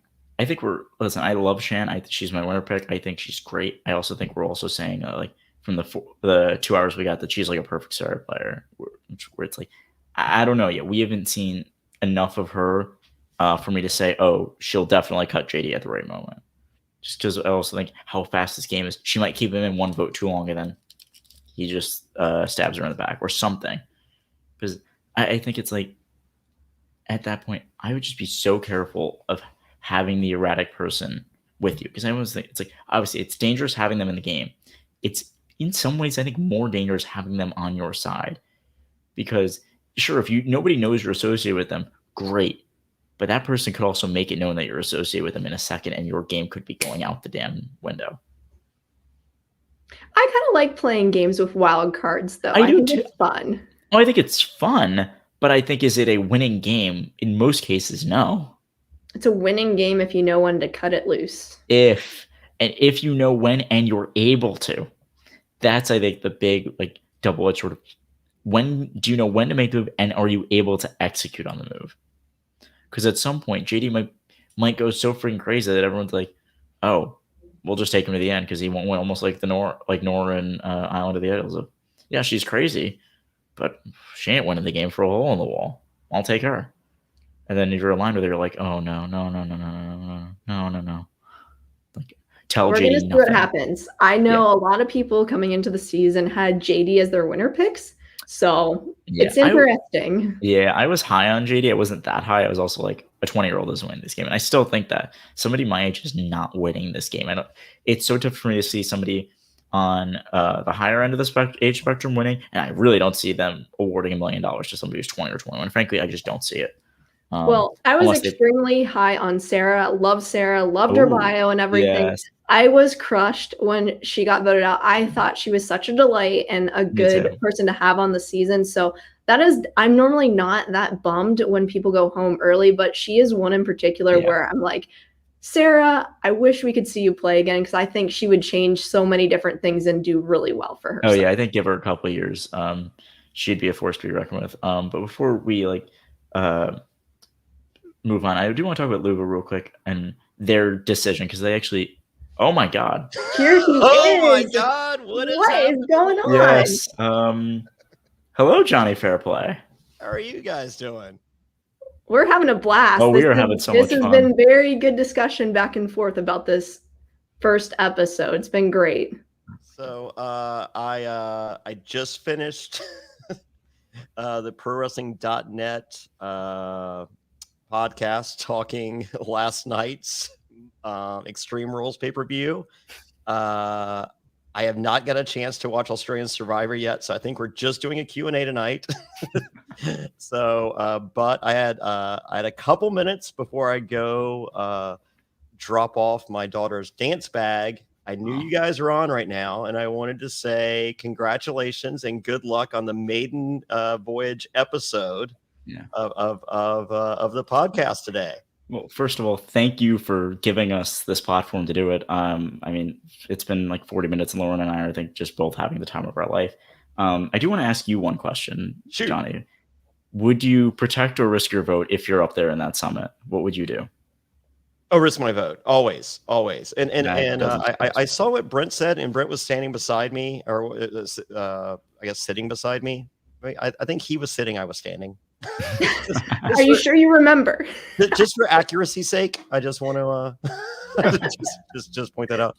A: listen, I love Shan. She's my winner pick. I think she's great. I also think we're also saying like from the 2 hours we got that she's like a perfect Survivor player, where it's like, I don't know yet. We haven't seen enough of her for me to say, oh, she'll definitely cut JD at the right moment. Just because I also think how fast this game is. She might keep him in one vote too long, and then he just stabs her in the back or something. Because I think it's like, at that point, I would just be so careful of having the erratic person with you. Because I always think it's like, obviously, it's dangerous having them in the game. It's in some ways, I think, more dangerous having them on your side. Because sure, if nobody knows you're associated with them, great. But that person could also make it known that you're associated with them in a second, and your game could be going out the damn window.
B: I kind of like playing games with wild cards, though. I think it's fun.
A: Oh, I think it's fun. But I think, is it a winning game? In most cases, no.
B: It's a winning game if you know when to cut it loose.
A: If you know when and you're able to. That's, I think, the big like double-edged sort of, when do you know when to make the move, and are you able to execute on the move? Because at some point, JD might go so freaking crazy that everyone's like, oh, we'll just take him to the end because he won't win, almost like Nora and Island of the Idols. Of, yeah, she's crazy, but she ain't winning the game for a hole in the wall. I'll take her. And then if you're aligned with her, you're like, oh no. Like, tell
B: We're
A: JD
B: gonna see what happens. I know a lot of people coming into the season had JD as their winner picks, so it's interesting.
A: I was high on JD. I wasn't that high. I was also like, a 20-year-old doesn't win this game, and I still think that somebody my age is not winning this game. It's so tough for me to see somebody on the higher end of the age spectrum winning, and I really don't see them awarding $1 million to somebody who's 20 or 21. Frankly, I just don't see it.
B: Well, I was extremely high on Sarah. Loved Sarah. Loved her bio and everything. Yes. I was crushed when she got voted out. I thought she was such a delight and a good person to have on the season. So I'm normally not that bummed when people go home early, but she is one in particular where I'm like, Sarah, I wish we could see you play again, because I think she would change so many different things and do really well for her.
A: Oh yeah, I think give her a couple of years. She'd be a force to be reckoned with. But before we move on, I do want to talk about Luva real quick and their decision, because they actually, oh my god,
B: here he is.
C: My god, what is
B: going on?
A: Yes. Hello, Jonny Fairplay.
C: How are you guys doing?
B: We're having a blast.
A: Oh, we are having so much fun.
B: This has been very good discussion back and forth about this first episode. It's been great.
C: So I just finished the ProWrestling.net podcast talking last night's Extreme Rules pay-per-view. I have not got a chance to watch Australian Survivor yet, so I think we're just doing a Q&A tonight. So, but I had a couple minutes before I go drop off my daughter's dance bag. I knew you guys are on right now, and I wanted to say congratulations and good luck on the maiden voyage episode of the podcast today.
A: Well, first of all, thank you for giving us this platform to do it. I mean, it's been like 40 minutes, and Lauren and I are, I think, just both having the time of our life. I do want to ask you one question, Jonny. would you protect or risk your vote if you're up there in that summit? What would you do?
C: Oh, risk my vote. Always. And
A: That doesn't surprise
C: I
A: me.
C: saw what Brent said, and Brent was standing beside me, or I guess sitting beside me. I think he was sitting, I was standing.
B: Are you sure you remember?
C: Just for accuracy's sake, I just want to just point that out.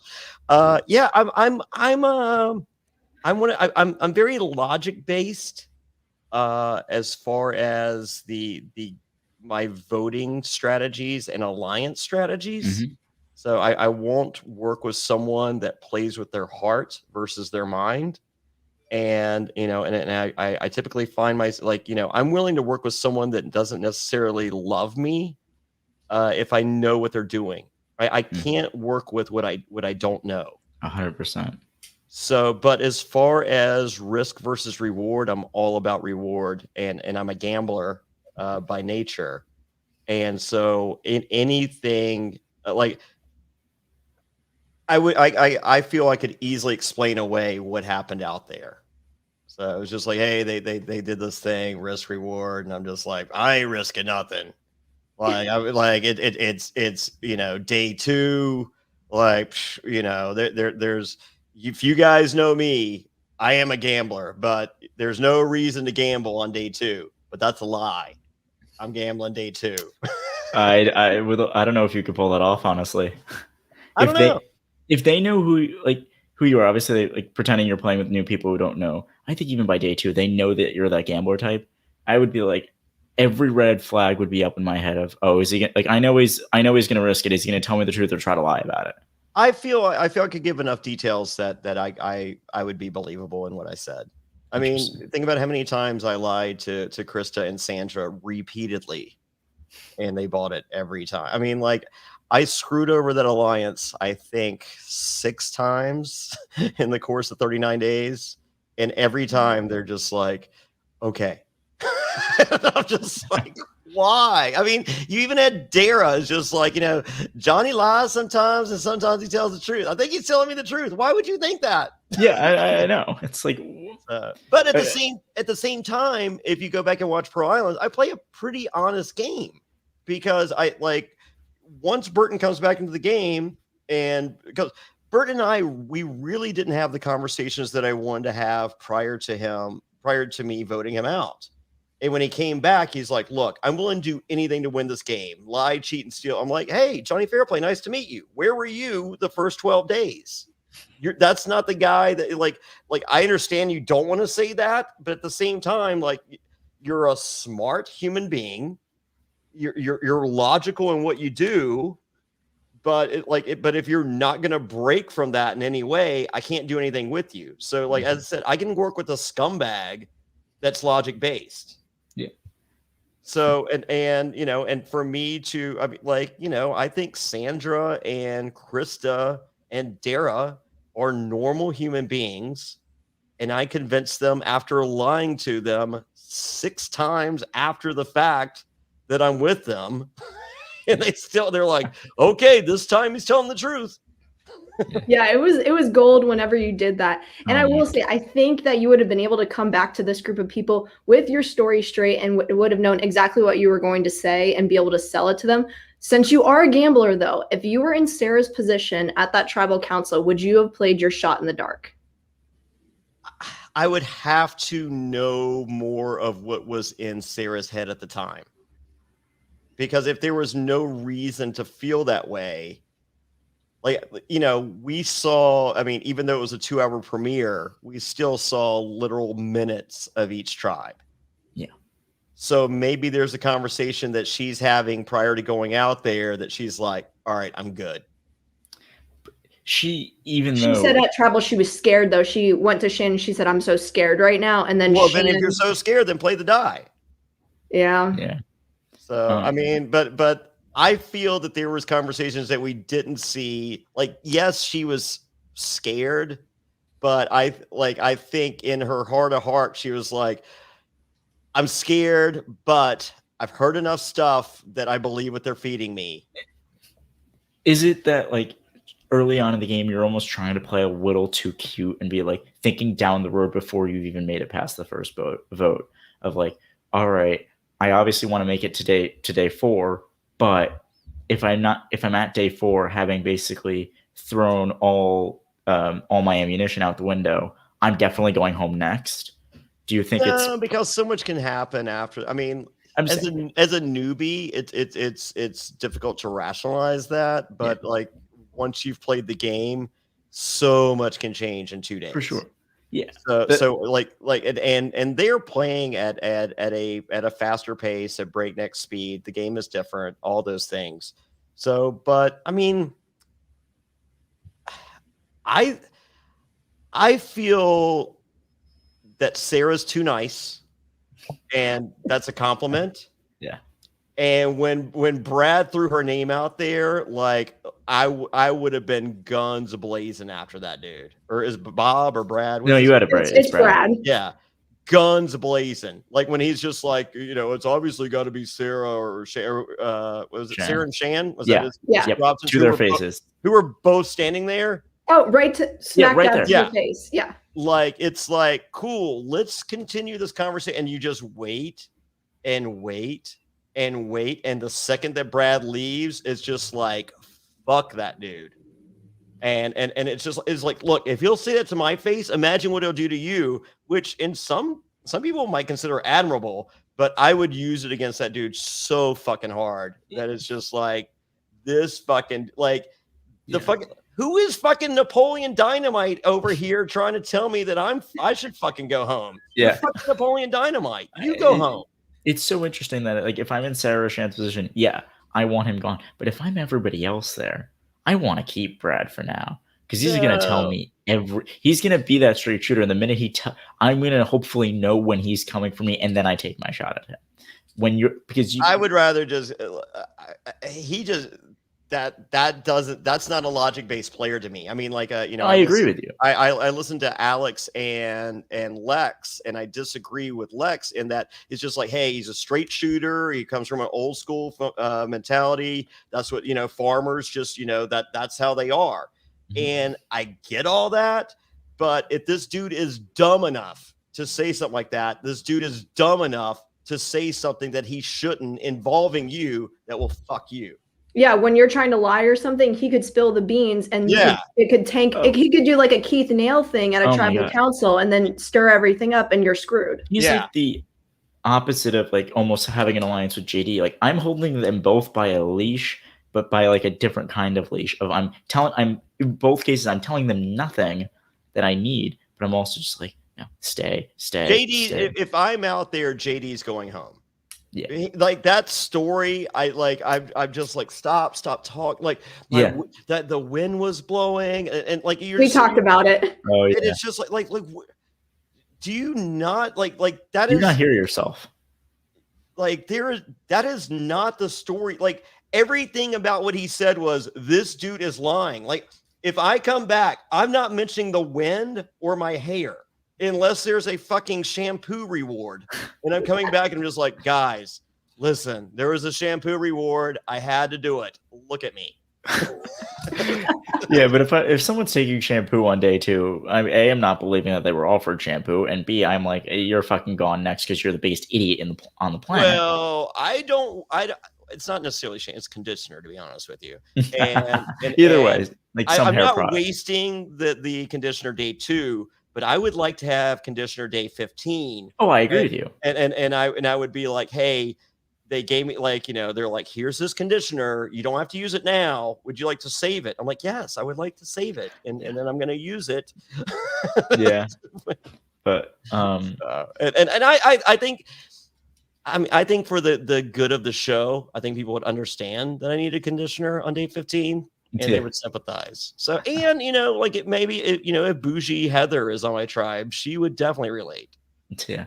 C: Yeah, I'm very logic based as far as my voting strategies and alliance strategies.
A: Mhm.
C: So I won't work with someone that plays with their heart versus their mind. And I typically find myself I'm willing to work with someone that doesn't necessarily love me if I know what they're doing. I can't work with what I don't know.
A: 100%.
C: So, but as far as risk versus reward, I'm all about reward, and I'm a gambler by nature. And so in anything I feel I could easily explain away what happened out there. So it was just like, hey, they did this thing, risk reward, and I'm just like, I ain't risking nothing. It's day 2, there's if you guys know me, I am a gambler, but there's no reason to gamble on day 2. But that's a lie. I'm gambling day 2.
A: I don't know if you could pull that off, honestly.
C: I don't know.
A: If they know who you are, obviously, like pretending you're playing with new people who don't know. I think even by day 2, they know that you're that gambler type. I would be like, every red flag would be up in my head of, oh, is he gonna, like, I know he's gonna risk it. Is he gonna tell me the truth or try to lie about it?
C: I feel I could give enough details that I would be believable in what I said. I mean, think about how many times I lied to Krista and Sandra repeatedly, and they bought it every time. I mean, I screwed over that alliance, I think 6 times in the course of 39 days. And every time they're just like, okay. I'm just like, why? I mean, you even had Dara is just like, Jonny lies sometimes and sometimes he tells the truth. I think he's telling me the truth. Why would you think that?
A: Yeah, I know. It's like,
C: but at the same time, if you go back and watch Pearl Islands, I play a pretty honest game, because once Burton comes back into the game, and because Burton and we really didn't have the conversations that I wanted to have prior to me voting him out. And when he came back, he's like, look, I'm willing to do anything to win this game. Lie, cheat, and steal. I'm like, hey, Jonny Fairplay, nice to meet you. Where were you the first 12 days? That's not the guy that I understand you don't want to say that, but at the same time, you're a smart human being. You're logical in what you do, but if you're not going to break from that in any way, I can't do anything with you. So as I said, I can work with a scumbag that's logic based.
A: Yeah.
C: So, and for me to, I think Sandra and Krista and Dara are normal human beings. And I convinced them after lying to them 6 times after the fact that I'm with them. And they're like, okay, this time he's telling the truth.
B: Yeah, it was gold whenever you did that. And I will say, I think that you would have been able to come back to this group of people with your story straight and would have known exactly what you were going to say and be able to sell it to them. Since you are a gambler, though, if you were in Sarah's position at that tribal council, would you have played your shot in the dark?
C: I would have to know more of what was in Sarah's head at the time. Because if there was no reason to feel that way, we saw, even though it was a 2-hour premiere, we still saw literal minutes of each tribe.
A: Yeah.
C: So maybe there's a conversation that she's having prior to going out there that she's like, all right, I'm good.
A: She
B: said at tribal she was scared, though. She went to Shannon. She said, I'm so scared right now. And then
C: then if you're so scared, then play the die.
B: Yeah.
A: Yeah.
C: So, but I feel that there was conversations that we didn't see. Yes, she was scared, but I think in her heart of heart, she was like, I'm scared, but I've heard enough stuff that I believe what they're feeding me.
A: Is it that early on in the game, you're almost trying to play a little too cute and be thinking down the road before you've even made it past the first vote of all right, I obviously want to make it to day 4, but if I'm at day 4, having basically thrown all my ammunition out the window, I'm definitely going home next. Do you think it's
C: because so much can happen after? I mean, as a newbie, it's difficult to rationalize that, but like once you've played the game, so much can change in 2 days.
A: For sure. Yeah.
C: So like and they're playing at a faster pace, at breakneck speed. The game is different, all those things. So, but I mean, I feel that Sarah's too nice, and that's a compliment.
A: Yeah.
C: And when Brad threw her name out there, like I would have been guns blazing after that dude. Or is Bob or Brad?
A: No, you had a Brad.
B: It's Brad.
C: Yeah, guns blazing. Like when he's just like, it's obviously got to be Sarah or was it
A: Shan.
C: Sarah and Shan? Was
B: that
A: to their faces?
C: Who were both standing there?
B: Oh, right to smack
A: right
B: down
A: there.
B: to your face. Yeah.
C: Like it's like, cool, let's continue this conversation. And you just wait and wait and wait. And the second that Brad leaves, it's just like, fuck that dude. And it's like, look, if he'll say that to my face, imagine what he'll do to you, which in some people might consider admirable, but I would use it against that dude so fucking hard that it's just like this fucking like fucking who is fucking Napoleon Dynamite over here trying to tell me that I should fucking go home?
A: Yeah.
C: Fucking Napoleon Dynamite. You go home.
A: It's so interesting that like if I'm in Sarah Shan's position, yeah, I want him gone. But if I'm everybody else there, I want to keep Brad for now because he's going to tell me he's going to be that straight shooter. And the minute I'm going to hopefully know when he's coming for me, and then I take my shot at him. I would rather just that's not a logic-based player to me. I mean, like, I agree with you.
C: I listened to Alex and Lex, and I disagree with Lex in that it's just like, hey, he's a straight shooter. He comes from an old school mentality. That's what, farmers just, that's how they are. Mm-hmm. And I get all that. But if this dude is dumb enough to say something like that, this dude is dumb enough to say something that he shouldn't involving you that will fuck you.
B: Yeah, when you're trying to lie or something, he could spill the beans, and it could tank. He could do like a Keith Nail thing at a tribal council, and then stir everything up, and you're screwed.
A: He's like the opposite of like almost having an alliance with JD. Like I'm holding them both by a leash, but by like a different kind of leash. I'm in both cases, I'm telling them nothing that I need, but I'm also just like, no, stay.
C: JD,
A: stay.
C: If I'm out there, JD's going home.
A: Yeah,
C: like that story. I'm just like stop talk. Like that the wind was blowing and like
B: we talked about it.
A: Oh yeah,
C: and it's just like do you not like that?
A: Do you not hear yourself?
C: Like that is not the story. Like everything about what he said was this dude is lying. Like if I come back, I'm not mentioning the wind or my hair. Unless there's a fucking shampoo reward. And I'm coming back and I'm just like, guys, listen, there was a shampoo reward. I had to do it. Look at me.
A: Yeah, but if someone's taking shampoo on day 2, I'm not believing that they were offered shampoo, and B, I'm like, hey, you're fucking gone next because you're the biggest idiot on the planet.
C: Well, it's not necessarily shampoo, it's conditioner, to be honest with you. And
A: either way, like
C: I'm not wasting the conditioner day 2. But I would like to have conditioner day 15.
A: Oh, I agree with you.
C: And I would be like, hey, they gave me like, they're like, here's this conditioner. You don't have to use it now. Would you like to save it? I'm like, yes, I would like to save it. And then I'm going to use it.
A: Yeah. But
C: I think, I think for the good of the show, I think people would understand that I need a conditioner on day 15. And they would sympathize. So, and like if bougie Heather is on my tribe, she would definitely relate.
A: Yeah.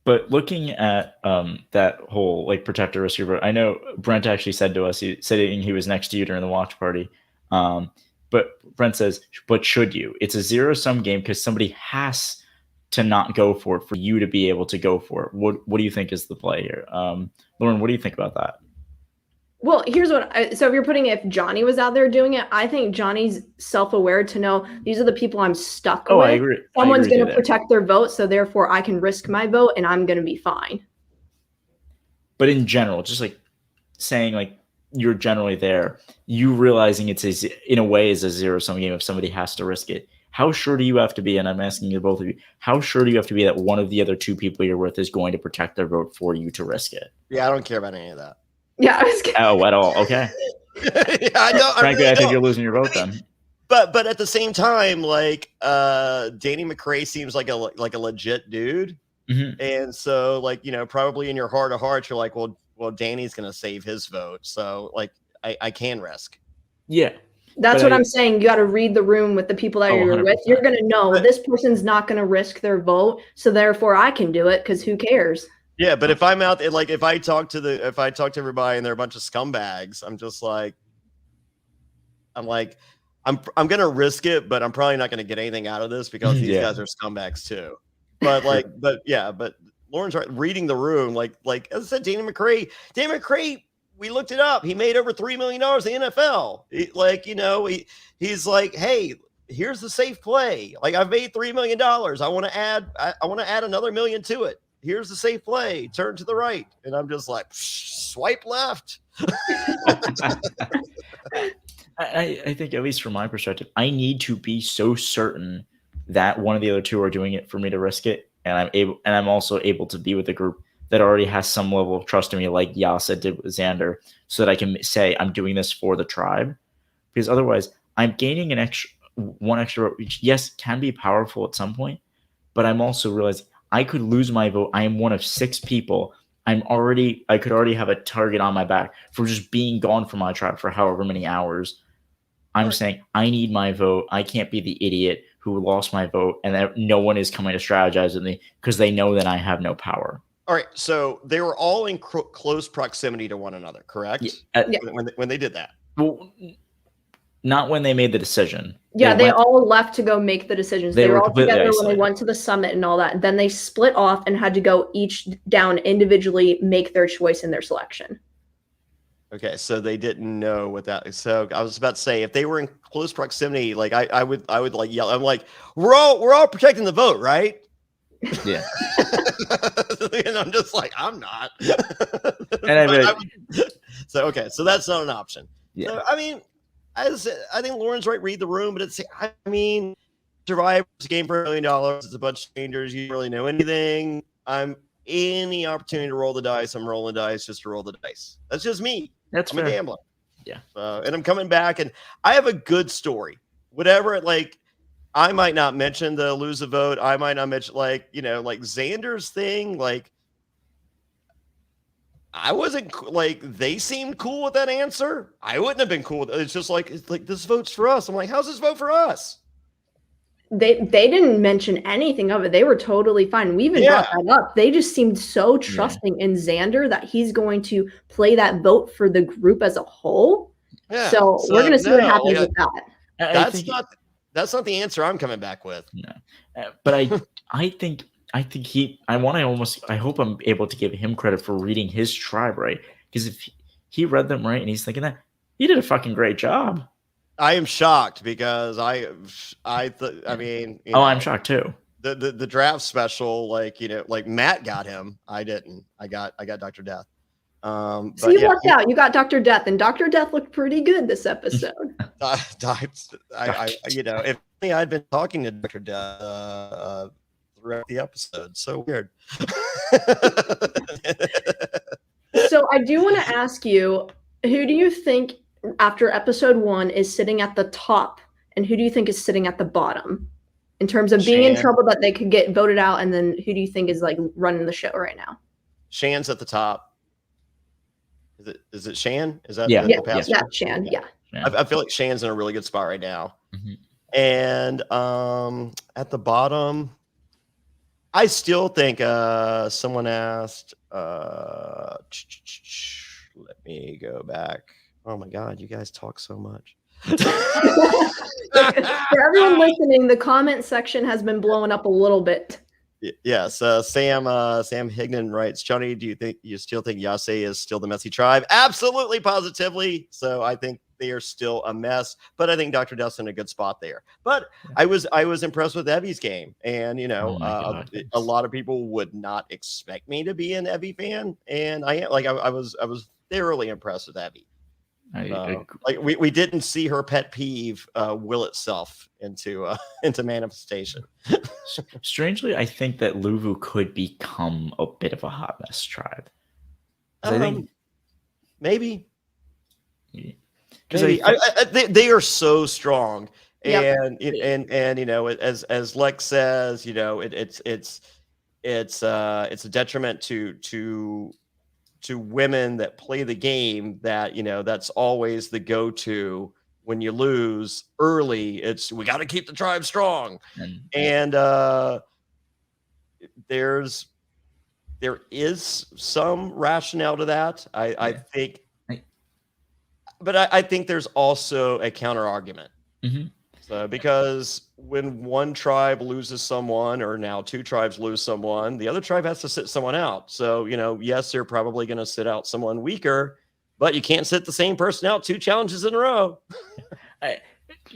A: But looking at that whole like protector receiver, I know Brent actually said to us, he was next to you during the watch party. But Brent says, but should you? It's a zero-sum game because somebody has to not go for it for you to be able to go for it. What do you think is the play here? Lauren, what do you think about that?
B: Well, here's so if you're putting if Jonny was out there doing it, I think Johnny's self-aware to know these are the people I'm stuck with.
A: I agree.
B: Someone's going to protect their vote, so therefore I can risk my vote and I'm going to be fine.
A: But in general, just like saying like you're generally there, you realizing it's in a way is a zero-sum game if somebody has to risk it. How sure do you have to be, and I'm asking you both of you, how sure do you have to be that one of the other two people you're with is going to protect their vote for you to risk it?
C: Yeah, I don't care about any of that.
B: Yeah, I was kidding.
A: Oh, at all. Okay.
C: Yeah, I know.
A: Frankly, I think you're losing your vote then.
C: But at the same time, like Danny McRae seems like a legit dude.
A: Mm-hmm.
C: And so, like, you know, probably in your heart of hearts, you're like, well, Danny's going to save his vote. So, like, I can risk.
A: Yeah.
B: That's what I'm saying. You got to read the room with the people that you're 100%. With. You're going to know this person's not going to risk their vote. So therefore I can do it because who cares?
C: Yeah. But if I'm out there, like, if I talk to everybody and they're a bunch of scumbags, I'm just like, I'm going to risk it, but I'm probably not going to get anything out of this because these guys are scumbags too. But like, but Lauren's right. Reading the room, like as I said, Danny McRae, we looked it up. He made over $3 million in the NFL. He's like, hey, here's the safe play. Like, I've made $3 million. I want to add another $1 million to it. Here's the safe play. Turn to the right, and I'm just like, swipe left.
A: I think, at least from my perspective, I need to be so certain that one of the other two are doing it for me to risk it, and I'm also able to be with a group that already has some level of trust in me, like Yasa did with Xander, so that I can say I'm doing this for the tribe. Because otherwise, I'm gaining one extra vote, which yes can be powerful at some point, but I'm also realizing I could lose my vote. I am one of 6 people. I could already have a target on my back for just being gone from my tribe for however many hours. I'm saying I need my vote. I can't be the idiot who lost my vote and that no one is coming to strategize with me because they know that I have no power.
C: All right. So they were all in close proximity to one another, correct?
B: Yeah.
C: When they did that.
A: Well, not when they made the decision.
B: Yeah, they all left to go make the decisions. They were all together isolated when they went to the summit and all that. Then they split off and had to go each down individually, make their choice in their selection.
C: Okay, so they didn't know what that. So I was about to say, if they were in close proximity, like I would like yell. I'm like, we're all protecting the vote, right?
A: Yeah.
C: And I'm just like, I'm not. So okay, so that's not an option.
A: Yeah.
C: So, I mean, I think Lauren's right. Read the room, but Survivor's a game for $1 million. It's a bunch of strangers. You don't really know anything. I'm any opportunity to roll the dice. I'm rolling the dice just to roll the dice. That's just me.
A: I'm
C: a gambler.
A: Yeah.
C: And I'm coming back, and I have a good story. Whatever, like, I might not mention the lose a vote. I might not mention, like Xander's thing. Like, I wasn't like, they seemed cool with that answer. I wouldn't have been cool with it. It's just like, this vote's for us. I'm like, how's this vote for us?
B: They didn't mention anything of it. They were totally fine. We even brought that up. They just seemed so trusting in Xander that he's going to play that vote for the group as a whole. Yeah. So we're going to see what happens with that.
C: That's not the answer I'm coming back with.
A: No, but I think I hope I'm able to give him credit for reading his tribe right, because if he read them right and he's thinking that, he did a fucking great job.
C: I am shocked because I'm
A: shocked too.
C: The draft special, like Matt got him. I didn't. I got Dr. Death.
B: So you lucked out. You got Dr. Death, and Dr. Death looked pretty good this episode.
C: If I'd been talking to Dr. Death throughout the episode, so weird.
B: So I do want to ask you, who do you think after episode 1 is sitting at the top, and who do you think is sitting at the bottom in terms of being in trouble that they could get voted out? And then who do you think is like running the show right now?
C: Shan's at the top. Is it Shan? Is that
B: that's Shan? Yeah.
C: I feel like Shan's in a really good spot right now.
A: Mm-hmm.
C: And at the bottom, I still think someone asked. Let me go back. Oh my God, you guys talk so much.
B: For everyone listening, the comment section has been blowing up a little bit.
C: Yes, Sam Hignan writes, Johnny, do you still think Yase is still the messy tribe? Absolutely, positively. So I think they are still a mess, but I think Dr. Death's in a good spot there. But I was impressed with Evie's game, and a lot of people would not expect me to be an Evie fan, and I was thoroughly impressed with Evie. Like we didn't see her pet peeve will itself into manifestation.
A: Strangely, I think that Luvu could become a bit of a hot mess tribe. I think
C: maybe because they are so strong, and as Lex says, it's a detriment to women that play the game, that that's always the go-to when you lose early. It's we got to keep the tribe strong, and there is some rationale to that. I think, but I think there's also a counter argument. So because when one tribe loses someone, or now two tribes lose someone, the other tribe has to sit someone out. So, yes, they're probably going to sit out someone weaker, but you can't sit the same person out 2 challenges in a row.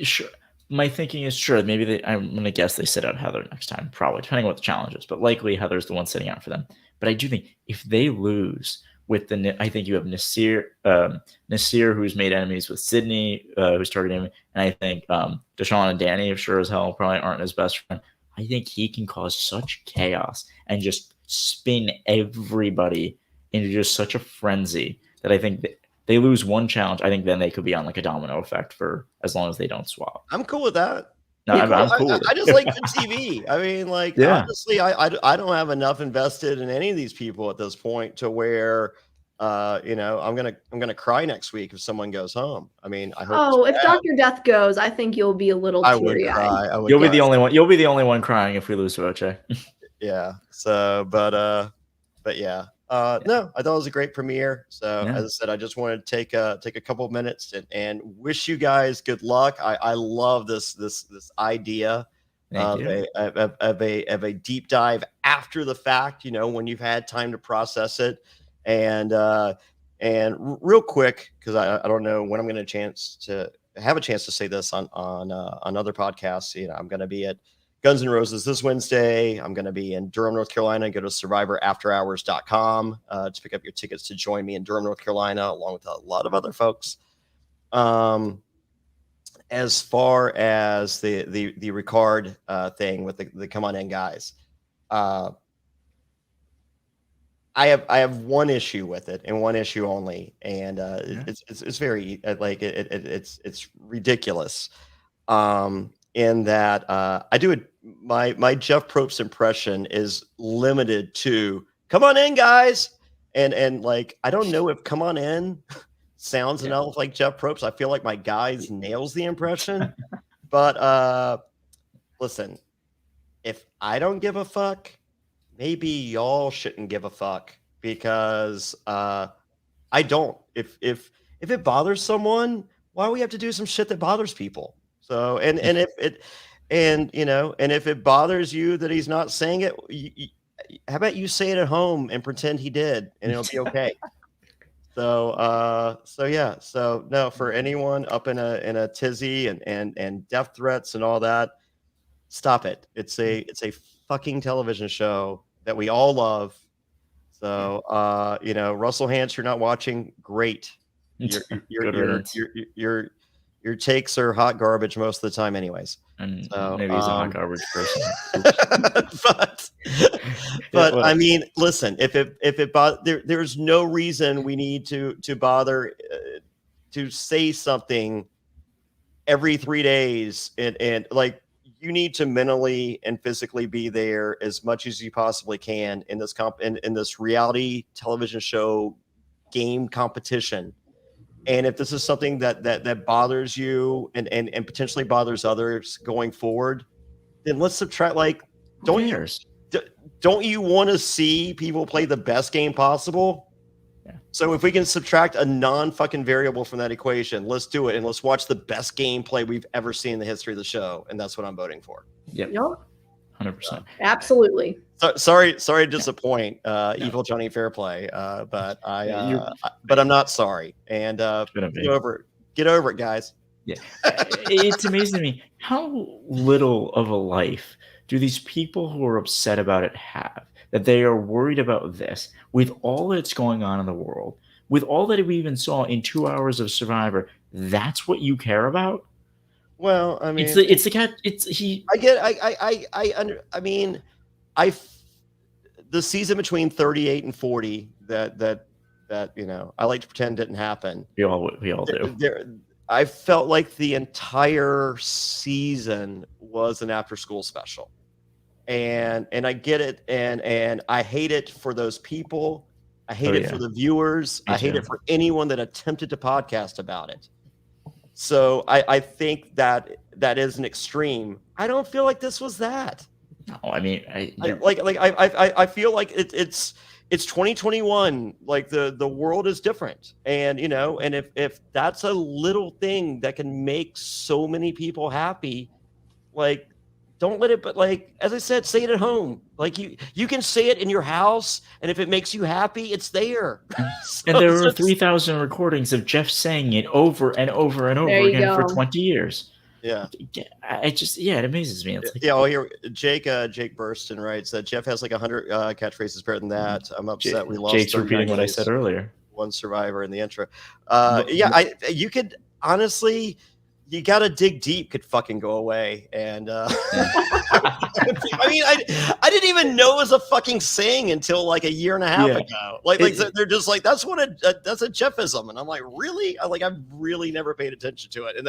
A: Sure. My thinking is sure. Maybe I'm going to guess they sit out Heather next time, probably, depending on what the challenge is. But likely Heather's the one sitting out for them. But I do think if they lose with I think you have Nasir, who's made enemies with Sydney, who's targeting him, and I think Deshaun and Danny, sure as hell, probably aren't his best friend. I think he can cause such chaos and just spin everybody into just such a frenzy that I think they lose one challenge. I think then they could be on like a domino effect for as long as they don't swap.
C: I'm cool with that.
A: No, I'm cool with it.
C: I just like good TV. I mean, honestly, I don't have enough invested in any of these people at this point to where, I'm gonna cry next week if someone goes home. I mean, I hope.
B: Oh, if Dr. Death goes, I think you'll be a little teary-eyed.
A: You'll be the only one. You'll be the only one crying if we lose to Oche.
C: Yeah. So, but yeah. No, I thought it was a great premiere. So as I said, I just wanted to take a couple of minutes and wish you guys good luck. I love this idea of a deep dive after the fact, when you've had time to process it. And real quick, because I don't know when I'm going to have a chance to say this on other podcasts. I'm going to be at Guns N' Roses this Wednesday. I'm going to be in Durham, North Carolina. Go to survivorafterhours.com to pick up your tickets to join me in Durham, North Carolina, along with a lot of other folks. As far as the Ricard thing with the come on in guys, I have one issue with it, and one issue only, and it's very it's ridiculous. In that I do it, my Jeff Probst impression is limited to "come on in, guys," and like I don't know if "come on in" sounds enough like Jeff Probst. I feel like my guys nails the impression, but listen, if I don't give a fuck, maybe y'all shouldn't give a fuck, because I don't. If it bothers someone, why do we have to do some shit that bothers people? So and if it bothers you that he's not saying it, how about you say it at home and pretend he did, and it'll be okay. So no, for anyone up in a tizzy and death threats and all that, stop it. It's a fucking television show that we all love. So Russell Hantz, you're not watching, great. Your takes are hot garbage most of the time anyways.
A: And so, maybe he's a hot garbage person.
C: but I mean, listen, if it there's no reason we need to bother to say something every 3 days, and like you need to mentally and physically be there as much as you possibly can in this in this reality television show game competition. And if this is something that bothers you and potentially bothers others going forward, then let's subtract. Like, don't you want to see people play the best game possible? Yeah. So if we can subtract a non-fucking variable from that equation, let's do it, and let's watch the best gameplay we've ever seen in the history of the show, and that's what I'm voting for.
A: Yep. 100%.
B: Absolutely.
C: sorry to disappoint evil Jonny Fairplay, but I'm not sorry. And get over it, guys.
A: Yeah, it's amazing to me how little of a life do these people who are upset about it have, that they are worried about this with all that's going on in the world, with all that we even saw in 2 hours of Survivor. That's what you care about.
C: Well, I mean,
A: it's the cat. It's he.
C: I get. I mean, the season between 38 and 40 that I like to pretend didn't happen.
A: We all do.
C: I felt like the entire season was an after school special, and I get it, and I hate it for those people. I hate it for the viewers. I hate it for anyone that attempted to podcast about it. So I think that is an extreme. I don't feel like this was that.
A: No, I mean,
C: I feel like it's 2021. Like the world is different, and and if that's a little thing that can make so many people happy, like don't let it. But like as I said, say it at home. Like you can say it in your house, and if it makes you happy, it's there.
A: And there were 3,000 recordings of Jeff saying it over and over and over again for 20 years.
C: Yeah,
A: it amazes me. It's like,
C: well, here Jake Burston writes that Jeff has like 100 catchphrases better than that. I'm upset we lost.
A: Jake's repeating what I said earlier.
C: One Survivor in the intro. You could honestly, you got to dig deep. Could fucking go away. And I mean, I didn't even know it was a fucking saying until like a year and a half ago. Like they're just like that's that's a Jeffism, and I'm like, really? I've really never paid attention to it. And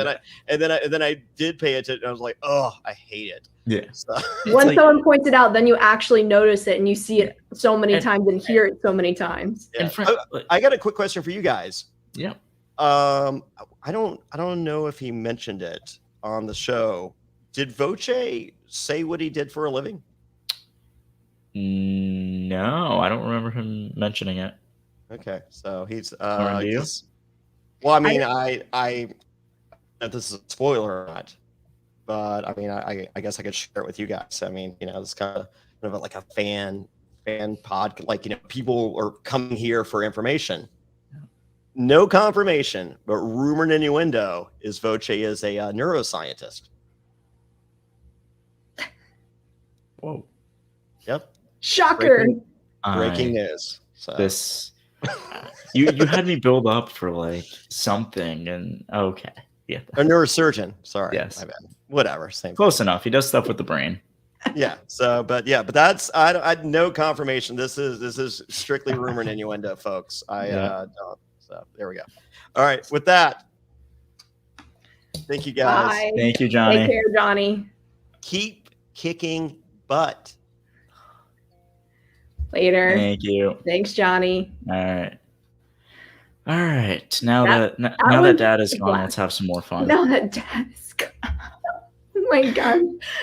C: then I did pay attention. I was like, oh, I hate it.
A: Yeah.
C: So,
B: when someone points it out, then you actually notice it and you see it so many times and hear it so many times.
C: Yeah. I got a quick question for you guys.
A: Yeah.
C: I don't know if he mentioned it on the show. Did Voce say what he did for a living?
A: No, I don't remember him mentioning it.
C: Okay, so he's
A: well,
C: I mean, I this is a spoiler or not, but I mean, I guess I could share it with you guys. I mean, it's kind of like a fan pod, like people are coming here for information. No confirmation, but rumor and innuendo is Voce is a neuroscientist.
A: Whoa.
C: Yep.
B: Shocker.
C: Breaking news. So.
A: This you had me build up for like something, and okay. Yeah.
C: A neurosurgeon. Sorry.
A: Yes.
C: My bad. Whatever. Same.
A: Close enough. He does stuff with the brain.
C: Yeah. So, but that's I no confirmation. This is strictly rumor and innuendo, folks. Don't. So there we go. All right. With that, thank you guys.
B: Bye.
A: Thank you, Johnny.
B: Take care, Johnny.
C: Keep kicking butt.
B: Later.
A: Thank you.
B: Thanks, Johnny.
A: All right. Now that Dad is gone, let's have some more fun.
B: Now that Dad is gone. Oh my God.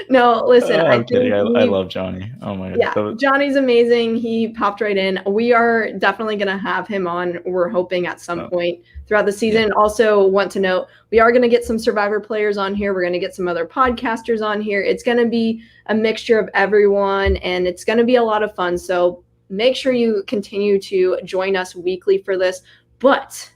B: No, listen.
A: I'm kidding. I love Johnny. Oh my God.
B: Yeah, Johnny's amazing. He popped right in. We are definitely going to have him on. We're hoping at some point throughout the season. Also want to note, we are going to get some Survivor players on here. We're going to get some other podcasters on here. It's going to be a mixture of everyone, and it's going to be a lot of fun. So make sure you continue to join us weekly for this. But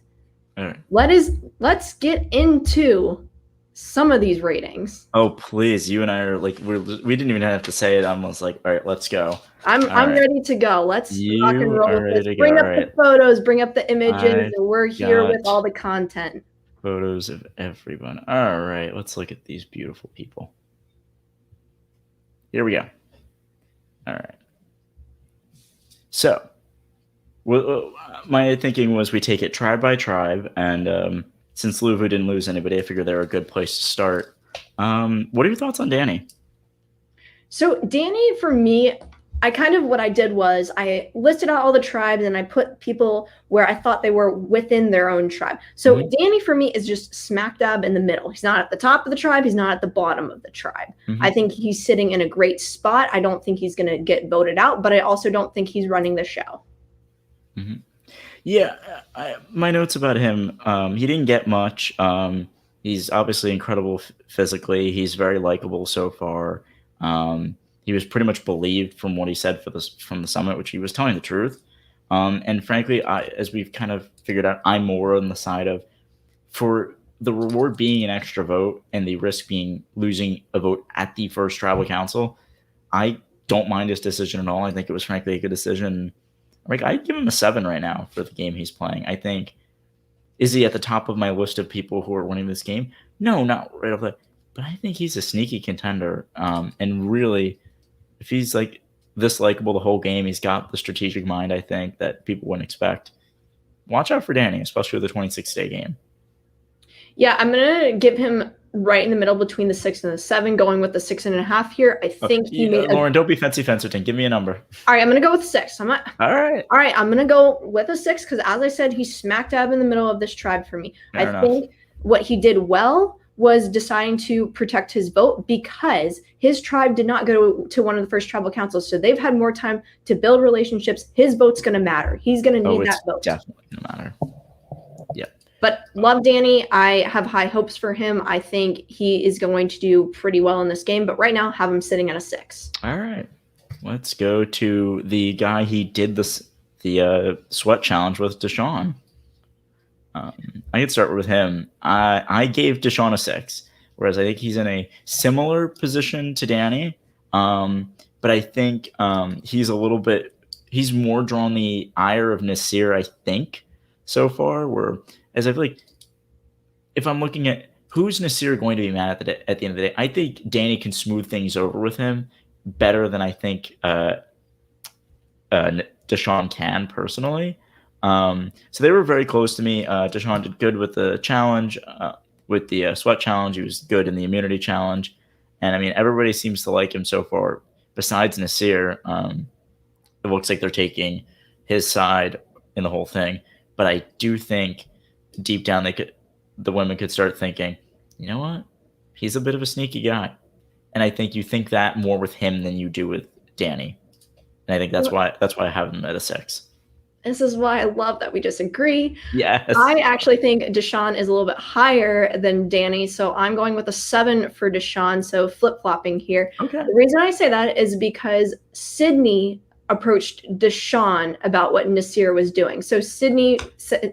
B: let's get into some of these ratings.
A: Oh, please. You and I are like, we didn't even have to say it. I was like, all right, let's go.
B: I'm ready to go. Let's rock and roll with this. Bring up the photos, bring up the images, and we're here with all the content.
A: Photos of everyone. All right, let's look at these beautiful people. Here we go. All right. So, my thinking was we take it tribe by tribe, and since Luvu didn't lose anybody, I figured they're a good place to start. What are your thoughts on Danny?
B: So Danny, for me, what I did was I listed out all the tribes and I put people where I thought they were within their own tribe. So Danny, for me, is just smack dab in the middle. He's not at the top of the tribe. He's not at the bottom of the tribe. I think he's sitting in a great spot. I don't think he's going to get voted out, but I also don't think he's running the show.
A: Yeah, my notes about him, he didn't get much. He's obviously incredible physically. He's very likable so far. he was pretty much believed from what he said from the summit, which he was telling the truth. And frankly, as we've kind of figured out, I'm more on the side of, for the reward being an extra vote and the risk being losing a vote at the first tribal council, I don't mind his decision at all. I think it was frankly a good decision. Like, I'd give him a 7 right now for the game he's playing. I think, is he at the top of my list of people who are winning this game? No, not right off the, but I think he's a sneaky contender. And really, if he's like this likable the whole game, he's got the strategic mind, I think, that people wouldn't expect. Watch out for Danny, especially with the 26-day game.
B: Yeah, I'm going to give him right in the middle between the 6 and the 7, going with the 6.5 here. I think he made
A: Lauren, don't be fancy fencerton. Give me a number.
B: All right, I'm going to go with 6.
A: All right,
B: I'm going to go with a 6 because, as I said, he's smack dab in the middle of this tribe for me.
A: Fair
B: I
A: enough.
B: think what he did well was deciding to protect his vote because his tribe did not go to one of the first tribal councils. So they've had more time to build relationships. His vote's going to matter. He's going to need that vote.
A: Definitely going to matter. Yeah.
B: But love Danny. I have high hopes for him. I think he is going to do pretty well in this game. But right now, have him sitting at a 6.
A: All right. Let's go to the guy he did the sweat challenge with, Deshaun. I could start with him. I gave Deshaun a 6, whereas I think he's in a similar position to Danny. But I think he's more drawn the ire of Nasir, I think, so far. Whereas I feel like if I'm looking at who's Nasir going to be mad at the end of the day, I think Danny can smooth things over with him better than I think Deshaun can personally. So they were very close to me. Deshaun did good with the challenge, with the sweat challenge. He was good in the immunity challenge. And I mean, everybody seems to like him so far. Besides Nasir, it looks like they're taking his side in the whole thing. But I do think deep down the women could start thinking, you know what? He's a bit of a sneaky guy. And I think you think that more with him than you do with Danny. And I think that's why I have him at a 6.
B: This is why I love that we disagree.
A: Yes.
B: I actually think Deshaun is a little bit higher than Danny, so I'm going with a 7 for Deshaun, so flip-flopping here.
A: Okay.
B: The reason I say that is because Sydney approached Deshaun about what Nasir was doing. So Sydney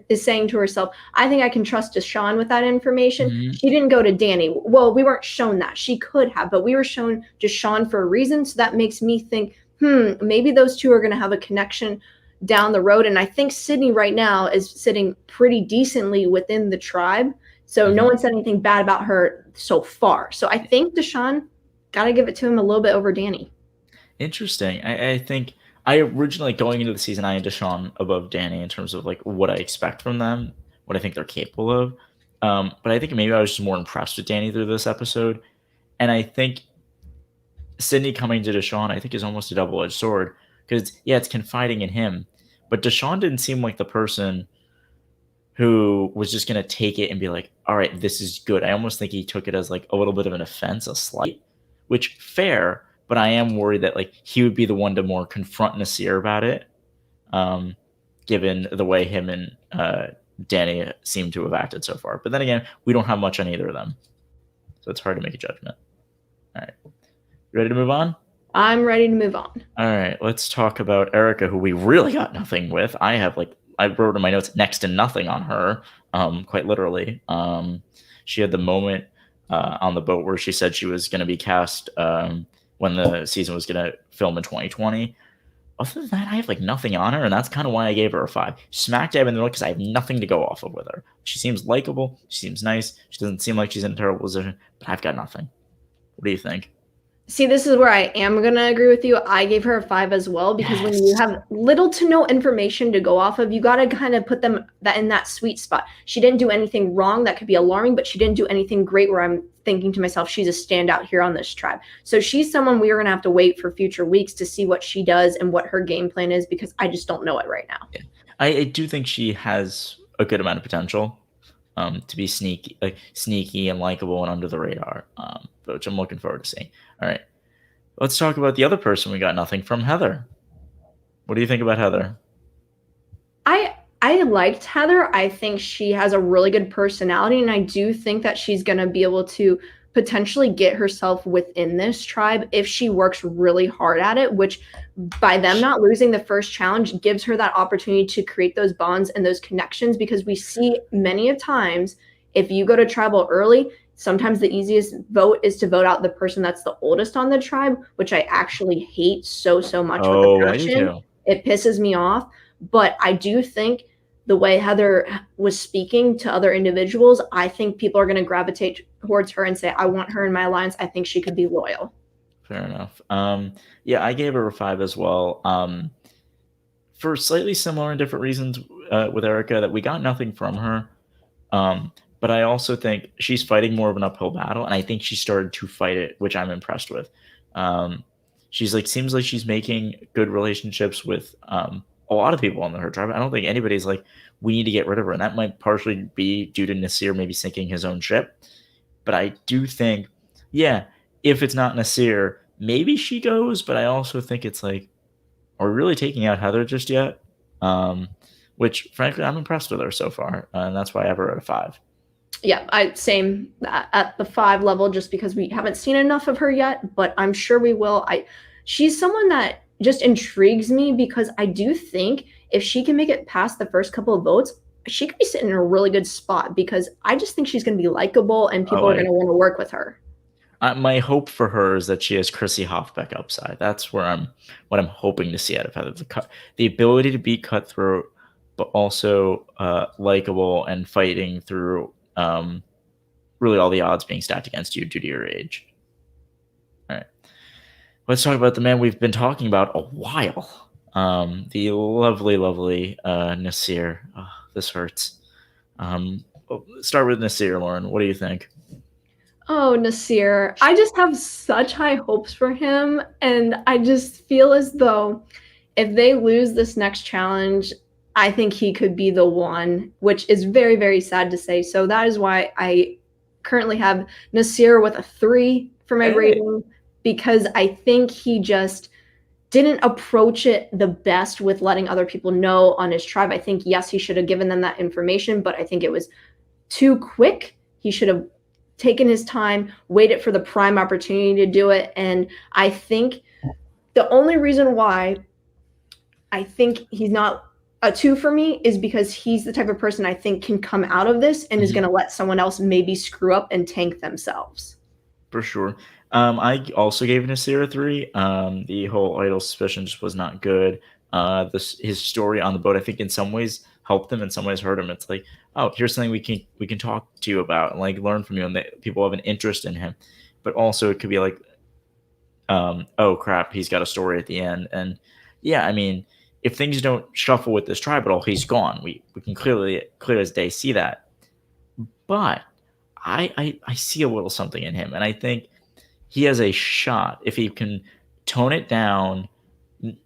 B: is saying to herself, I think I can trust Deshaun with that information.
A: Mm-hmm.
B: She didn't go to Danny. Well, we weren't shown that. She could have, but we were shown Deshaun for a reason, so that makes me think, maybe those two are going to have a connection down the road. And I think Sydney right now is sitting pretty decently within the tribe. So no one said anything bad about her so far. So I think Deshaun, got to give it to him a little bit over Danny.
A: Interesting. I think I originally, going into the season, I had Deshaun above Danny in terms of like what I expect from them, what I think they're capable of. But I think maybe I was just more impressed with Danny through this episode. And I think Sydney coming to Deshaun, I think, is almost a double-edged sword. Because, yeah, it's confiding in him. But Deshaun didn't seem like the person who was just going to take it and be like, all right, this is good. I almost think he took it as like a little bit of an offense, a slight, which fair, but I am worried that like he would be the one to more confront Nasir about it, given the way him and Danny seem to have acted so far. But then again, we don't have much on either of them. So it's hard to make a judgment. All right. Ready to move on?
B: I'm ready to move on.
A: All right, let's talk about Erica, who we really got nothing with. I wrote in my notes next to nothing on her, quite literally. She had the moment on the boat where she said she was going to be cast when the season was going to film in 2020. Other than that, I have like nothing on her, and that's kind of why I gave her a 5. Smack dab in the middle because I have nothing to go off of with her. She seems likable. She seems nice. She doesn't seem like she's in a terrible position, but I've got nothing. What do you think?
B: See, this is where I am going to agree with you. I gave her a 5 as well because when you have little to no information to go off of, you got to kind of put them in that sweet spot. She didn't do anything wrong that could be alarming, but she didn't do anything great where I'm thinking to myself, she's a standout here on this tribe. So she's someone we are going to have to wait for future weeks to see what she does and what her game plan is because I just don't know it right now.
A: Yeah. I do think she has a good amount of potential to be sneaky and likable and under the radar, which I'm looking forward to seeing. All right. Let's talk about the other person we got nothing from, Heather. What do you think about Heather?
B: I liked Heather. I think she has a really good personality, and I do think that she's going to be able to potentially get herself within this tribe if she works really hard at it, which by them not losing the first challenge gives her that opportunity to create those bonds and those connections, because we see many of times if you go to tribal early, sometimes the easiest vote is to vote out the person that's the oldest on the tribe, which I actually hate so much with a
A: I do
B: passion.
A: too.
B: It pisses me off. But I do think the way Heather was speaking to other individuals, I think people are going to gravitate towards her and say, I want her in my alliance. I think she could be loyal.
A: Fair enough. Yeah, I gave her a 5 as well. For slightly similar and different reasons with Erica, that we got nothing from her. But I also think she's fighting more of an uphill battle, and I think she started to fight it, which I'm impressed with. She's like, seems like she's making good relationships with a lot of people on her tribe. I don't think anybody's like, we need to get rid of her. And that might partially be due to Nasir maybe sinking his own ship. But I do think, yeah, if it's not Nasir, maybe she goes. But I also think it's like, are we really taking out Heather just yet? Which, frankly, I'm impressed with her so far. And that's why I have her at a 5.
B: Yeah, same at the 5 level, just because we haven't seen enough of her yet, but I'm sure we will. She's someone that just intrigues me, because I do think if she can make it past the first couple of votes, she could be sitting in a really good spot, because I just think she's going to be likable and people are going to want to work with her.
A: My hope for her is that she has Chrissy Hoffbeck upside. That's what I'm hoping to see out of Heather. The ability to be cutthroat, but also likable and fighting through really all the odds being stacked against you due to your age. All right. Let's talk about the man we've been talking about a while. The lovely Nasir. Oh, this hurts. Start with Nasir, Lauren. What do you think?
B: Oh, Nasir. I just have such high hopes for him. And I just feel as though if they lose this next challenge, I think he could be the one, which is very, very sad to say. So that is why I currently have Nasir with a 3 for my rating, because I think he just didn't approach it the best with letting other people know on his tribe. I think, yes, he should have given them that information, but I think it was too quick. He should have taken his time, waited for the prime opportunity to do it. And I think the only reason why I think he's not a 2 for me is because he's the type of person I think can come out of this and is going to let someone else maybe screw up and tank themselves.
A: For sure. I also gave Nasir a 3. The whole idle suspicion just was not good. His story on the boat, I think, in some ways helped him, in some ways hurt him. It's like, oh, here's something we can talk to you about and like learn from you, and that people have an interest in him. But also, it could be like, oh crap, he's got a story at the end. And yeah, I mean, if things don't shuffle with this tribe at all, he's gone. We can clear as day see that. But I see a little something in him, and I think he has a shot if he can tone it down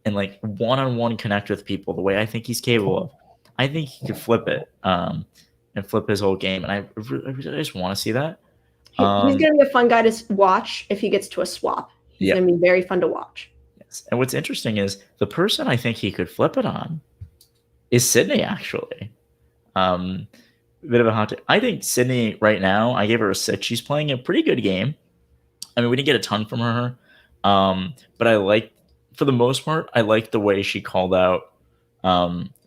A: and like one-on-one connect with people the way I think he's capable of. I think he could flip it and flip his whole game, and I just want to see that.
B: He's going to be a fun guy to watch if he gets to a swap. He's going to be very fun to watch.
A: Yes. And what's interesting is the person I think he could flip it on is Sydney, actually. A bit of a hot take. I think Sydney right now, I gave her a 6. She's playing a pretty good game. I mean, we didn't get a ton from her, but for the most part, I like the way she called out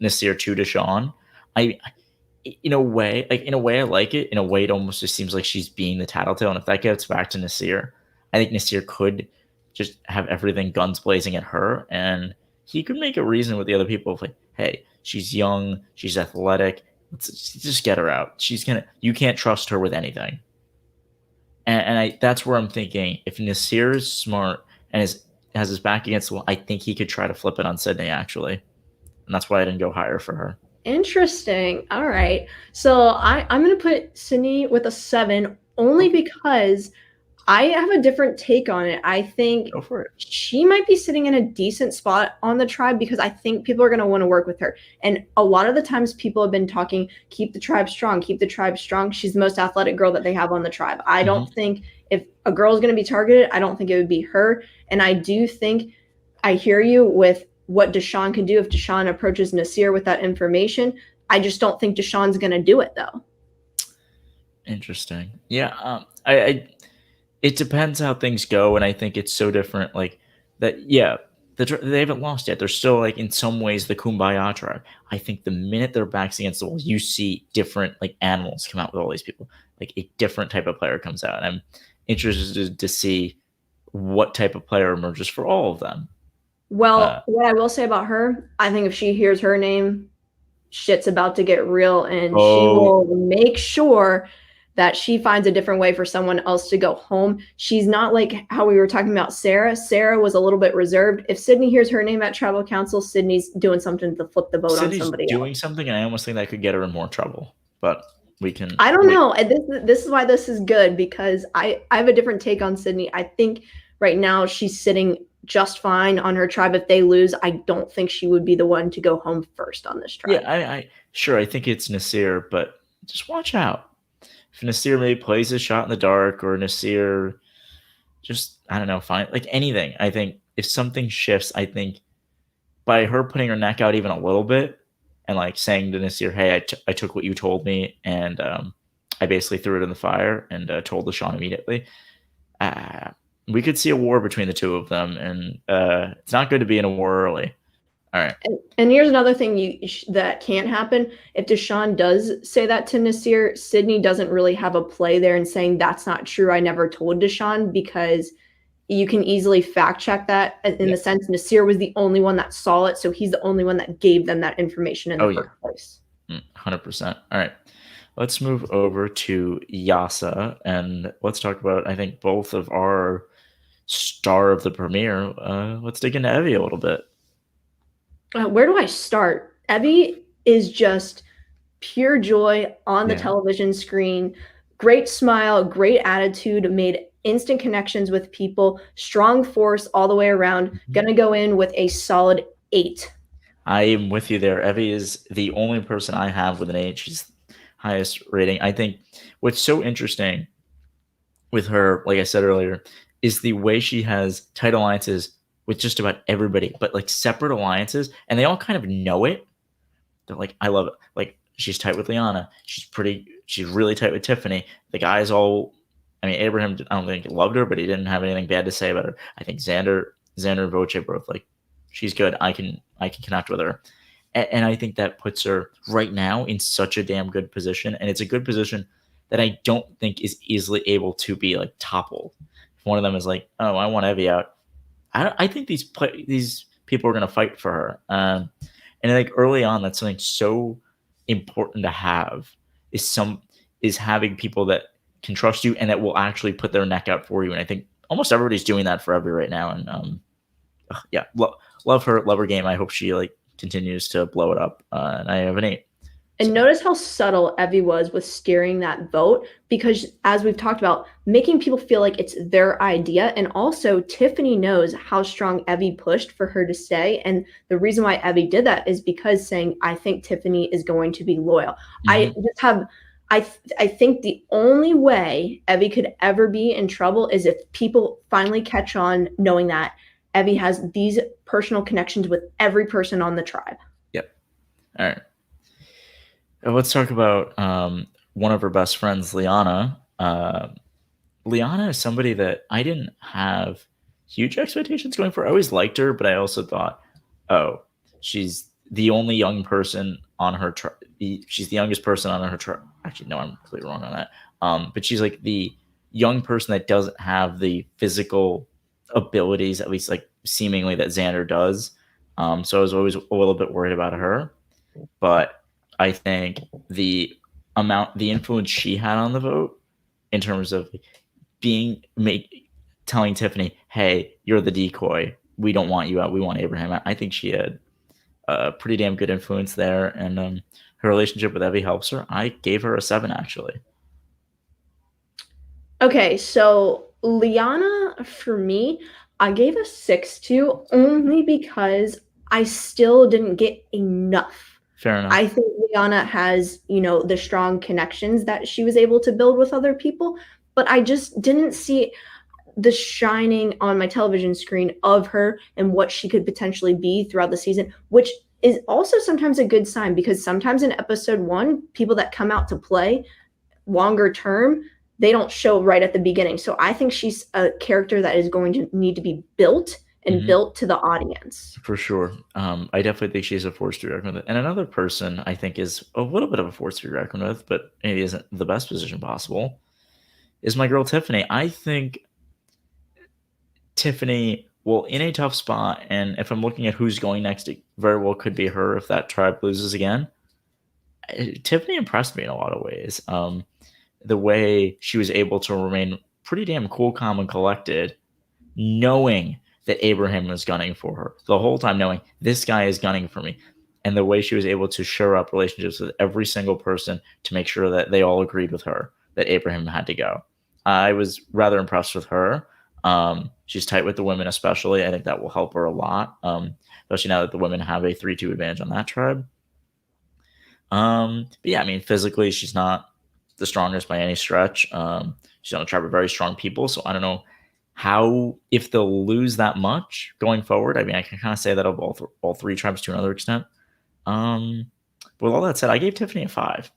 A: Nasir to Deshawn. In a way, I like it. In a way, it almost just seems like she's being the tattletale. And if that gets back to Nasir, I think Nasir could just have everything guns blazing at her, and he could make a reason with the other people of like, hey, she's young, she's athletic, let's just get her out. You can't trust her with anything. And that's where I'm thinking, if Nasir is smart and has his back against the wall, I think he could try to flip it on Sydney, actually. And that's why I didn't go higher for her.
B: Interesting. All right. So I'm going to put Sydney with a 7 only because I have a different take on it. I think she might be sitting in a decent spot on the tribe because I think people are going to want to work with her. And a lot of the times people have been talking, keep the tribe strong, keep the tribe strong. She's the most athletic girl that they have on the tribe. I don't think if a girl is going to be targeted, I don't think it would be her. And I do think I hear you with what Deshawn can do if Deshawn approaches Nasir with that information. I just don't think Deshawn's going to do it, though.
A: Interesting. Yeah. it depends how things go, and I think it's so different. Like that, yeah. They haven't lost yet. They're still like in some ways the Kumbaya tribe. I think the minute their backs against the walls, you see different like animals come out with all these people. Like a different type of player comes out. And I'm interested to see what type of player emerges for all of them.
B: Well, what I will say about her, I think if she hears her name, shit's about to get real, and she will make sure that she finds a different way for someone else to go home. She's not like how we were talking about Sarah. Sarah was a little bit reserved. If Sydney hears her name at tribal council, Sydney's doing something to flip the vote
A: Sydney's
B: on somebody
A: doing
B: else.
A: something, and I almost think that could get her in more trouble. But we can.
B: I don't know. This is why this is good, because I have a different take on Sydney. I think right now she's sitting just fine on her tribe. If they lose, I don't think she would be the one to go home first on this tribe.
A: Yeah, I think it's Nasir, but just watch out. If Nasir maybe plays a shot in the dark, or Nasir just, I don't know, fine, like anything. I think if something shifts, I think by her putting her neck out even a little bit and like saying to Nasir, hey, I took what you told me, and I basically threw it in the fire and told Deshaun immediately. We could see a war between the two of them, and it's not good to be in a war early. All right.
B: And here's another thing that can't happen. If Deshaun does say that to Nasir, Sydney doesn't really have a play there in saying that's not true. I never told Deshaun, because you can easily fact check that in the sense Nasir was the only one that saw it. So he's the only one that gave them that information in the first place.
A: 100%. All right. Let's move over to Yasa, and let's talk about, I think, both of our star of the premiere. Let's dig into Evie a little bit.
B: Where do I start? Evie is just pure joy on the television screen. Great smile, great attitude, made instant connections with people, strong force all the way around. Gonna go in with a solid 8.
A: I am with you there. Evie is the only person I have with an 8. She's highest rating. I think what's so interesting with her, like I said earlier, is the way she has tight alliances with just about everybody, but like separate alliances, and they all kind of know it. They're like, I love it. Like, she's tight with Lyanna. She's really tight with Tiffany. The guys all, I mean, Abraham, I don't think loved her, but he didn't have anything bad to say about her. I think Xander and Voce both like, she's good. I can connect with her. And I think that puts her right now in such a damn good position. And it's a good position that I don't think is easily able to be like toppled. If one of them is like, oh, I want Evie out, I think these people are going to fight for her. And like early on, that's something so important to have is having people that can trust you and that will actually put their neck out for you. And I think almost everybody's doing that for Evie right now. And love her game. I hope she like continues to blow it up. And I have an 8.
B: And notice how subtle Evie was with steering that vote, because as we've talked about, making people feel like it's their idea. And also Tiffany knows how strong Evie pushed for her to stay. And the reason why Evie did that is because saying, I think Tiffany is going to be loyal. I think the only way Evie could ever be in trouble is if people finally catch on knowing that Evie has these personal connections with every person on the tribe.
A: Yep. All right. Let's talk about one of her best friends, Lyanna. Lyanna is somebody that I didn't have huge expectations going for. I always liked her, but I also thought, oh, she's the only young person on her tribe. She's the youngest person on her tribe. Actually, no, I'm completely wrong on that. But she's like the young person that doesn't have the physical abilities, at least like seemingly, that Xander does. So I was always a little bit worried about her. But I think the influence she had on the vote in terms of telling Tiffany, hey, you're the decoy. We don't want you out. We want Abraham out. I think she had a pretty damn good influence there. And her relationship with Evie helps her. I gave her a 7, actually.
B: Okay, so Lyanna, for me, I gave a 6 to, only because I still didn't get enough.
A: Fair enough.
B: I think Lyanna has, the strong connections that she was able to build with other people, but I just didn't see the shining on my television screen of her and what she could potentially be throughout the season, which is also sometimes a good sign, because sometimes in episode 1, people that come out to play longer term they don't show right at the beginning. So I think she's a character that is going to need to be built and built to the audience.
A: For sure. I definitely think she's a force to be reckoned with. And another person I think is a little bit of a force to be reckoned with, but maybe isn't the best position possible, is my girl Tiffany. I think Tiffany, well, in a tough spot, and if I'm looking at who's going next, it very well could be her if that tribe loses again. Tiffany impressed me in a lot of ways. The way she was able to remain pretty damn cool, calm, and collected, knowing that Abraham was gunning for her the whole time, knowing this guy is gunning for me. And the way she was able to shore up relationships with every single person to make sure that they all agreed with her that Abraham had to go. I was rather impressed with her. She's tight with the women, especially. I think that will help her a lot, especially now that the women have a 3-2 advantage on that tribe. But yeah, I mean, physically, she's not the strongest by any stretch. She's on a tribe of very strong people, so I don't know how, if they'll lose that much going forward. I mean, I can kind of say that of all three tribes to another extent. But with all that said, I gave Tiffany a 5.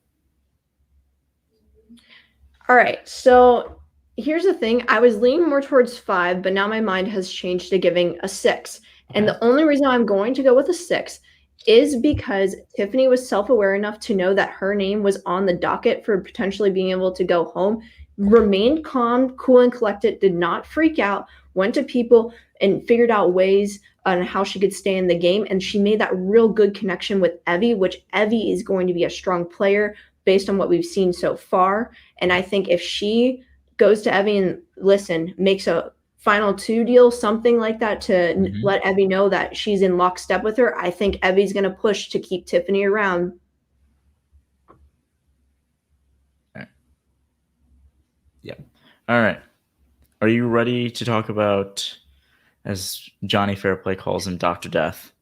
B: All right, so here's the thing. I was leaning more towards 5, but now my mind has changed to giving a 6. And the only reason I'm going to go with a 6 is because Tiffany was self-aware enough to know that her name was on the docket for potentially being able to go home, remained calm, cool, and collected, did not freak out, went to people and figured out ways on how she could stay in the game. And she made that real good connection with Evie, which Evie is going to be a strong player based on what we've seen so far. And I think if she goes to Evie and makes a final 2 deal, something like that, to let Evie know that she's in lockstep with her, I think Evie's going to push to keep Tiffany around.
A: Yeah. All right. Are you ready to talk about, as Jonny Fairplay calls him, Dr. Death?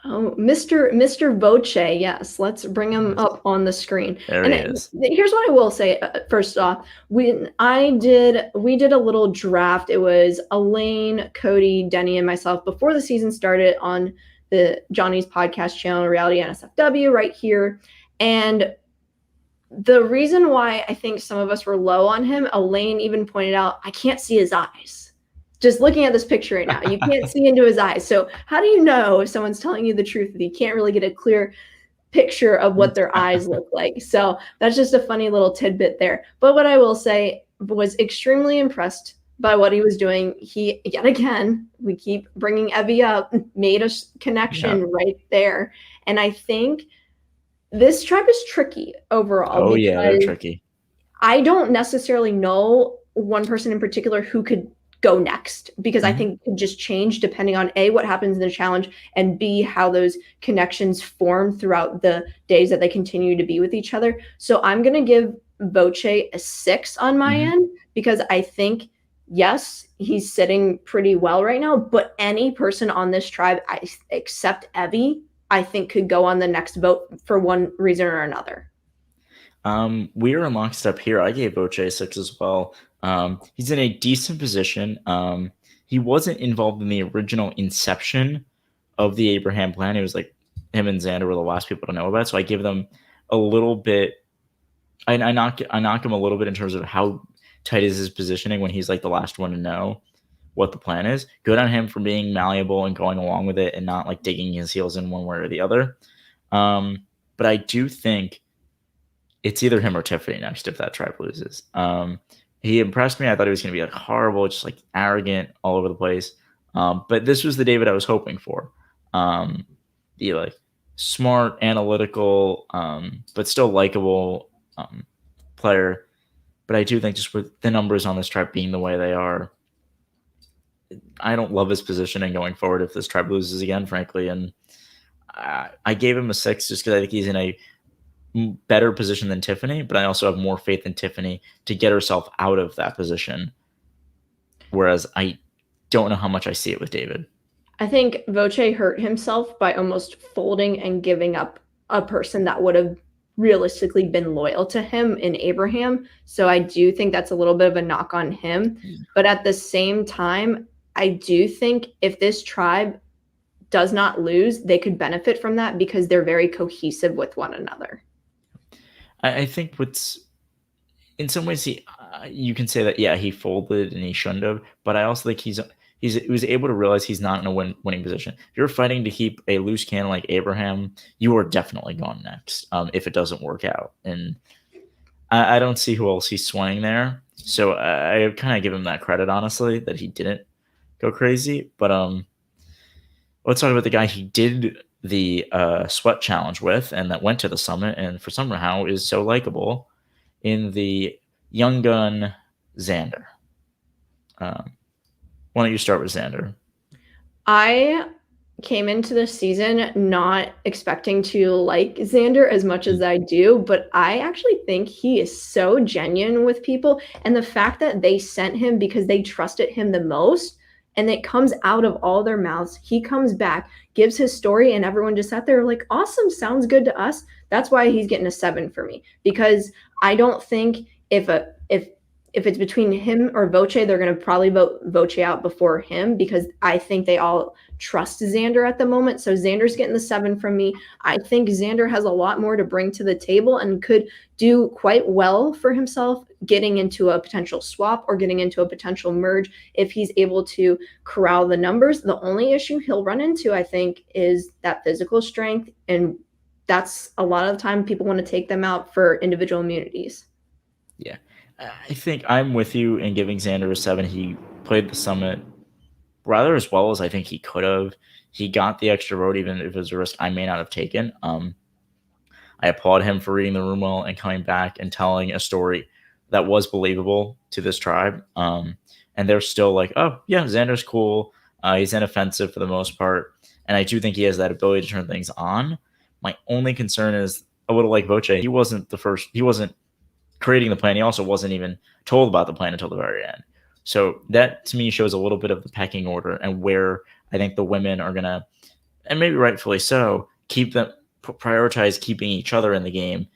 B: Oh, Mr. Voce, yes. Let's bring him up on the screen.
A: There he is.
B: Here's what I will say. First off, we did a little draft. It was Elaine, Cody, Denny, and myself before the season started on the Johnny's podcast channel, Reality NSFW, right here. And the reason why I think some of us were low on him, Elaine even pointed out, I can't see his eyes. Just looking at this picture right now, you can't see into his eyes. So how do you know if someone's telling you the truth if you can't really get a clear picture of what their eyes look like? So that's just a funny little tidbit there. But what I will say, was extremely impressed by what he was doing. He, yet again, we keep bringing Evie up, made a connection right there. And I think this tribe is tricky overall.
A: Oh, yeah, they're tricky.
B: I don't necessarily know one person in particular who could go next, because I think it could just change depending on A, what happens in the challenge, and B, how those connections form throughout the days that they continue to be with each other. So I'm going to give Voce a 6 on my end, because I think, yes, he's sitting pretty well right now, but any person on this tribe, except Evie, I think could go on the next vote for one reason or another.
A: We are in lockstep here. I gave Voce a 6 as well. He's in a decent position. He wasn't involved in the original inception of the Abraham plan. It was like him and Xander were the last people to know about it. So I give them a little bit. I knock him a little bit in terms of how tight is his positioning when he's like the last one to know what the plan is. Good on him for being malleable and going along with it and not like digging his heels in one way or the other. But I do think it's either him or Tiffany next if that tribe loses. He impressed me. I thought he was going to be like horrible, just like arrogant all over the place. But this was the David I was hoping for. The like smart, analytical, but still likable player. But I do think just with the numbers on this tribe being the way they are, I don't love his positioning going forward if this tribe loses again, frankly. And I gave him a 6 just because I think he's in a better position than Tiffany, but I also have more faith in Tiffany to get herself out of that position. Whereas I don't know how much I see it with David.
B: I think Voce hurt himself by almost folding and giving up a person that would have realistically been loyal to him in Abraham. So I do think that's a little bit of a knock on him. But at the same time, I do think if this tribe does not lose, they could benefit from that because they're very cohesive with one another.
A: I think in some ways, you can say that he folded and he shouldn't have, but I also think he was able to realize he's not in a winning position. If you're fighting to keep a loose cannon like Abraham, you are definitely gone next. If it doesn't work out, and I don't see who else he's swaying there. So I kind of give him that credit, honestly, that he didn't go crazy. But let's talk about the guy he did the sweat challenge with, and that went to the summit, and for somehow is so likable in the young gun Xander. Why don't you start with Xander?
B: I came into this season not expecting to like Xander as much as I do, but I actually think he is so genuine with people. And the fact that they sent him because they trusted him the most, and it comes out of all their mouths, he comes back, gives his story, and everyone just sat there like, awesome, sounds good to us. That's why he's getting a 7 for me, because I don't think if it's between him or Voce, they're going to probably vote Voce out before him, because I think they all trust Xander at the moment. So Xander's getting the 7 from me. I think Xander has a lot more to bring to the table and could do quite well for himself getting into a potential swap or getting into a potential merge if he's able to corral the numbers. The only issue he'll run into, I think, is that physical strength, and that's a lot of the time people want to take them out for individual immunities.
A: Yeah. I think I'm with you in giving Xander a 7. He played the summit rather as well as I think he could have. He got the extra vote, even if it was a risk I may not have taken. I applaud him for reading the room well and coming back and telling a story that was believable to this tribe. And they're still like, oh, yeah, Xander's cool. He's inoffensive for the most part. And I do think he has that ability to turn things on. My only concern is a little like Voce. He wasn't creating the plan. He also wasn't even told about the plan until the very end. So that to me shows a little bit of the pecking order and where I think the women are gonna, and maybe rightfully so, prioritize keeping each other in the game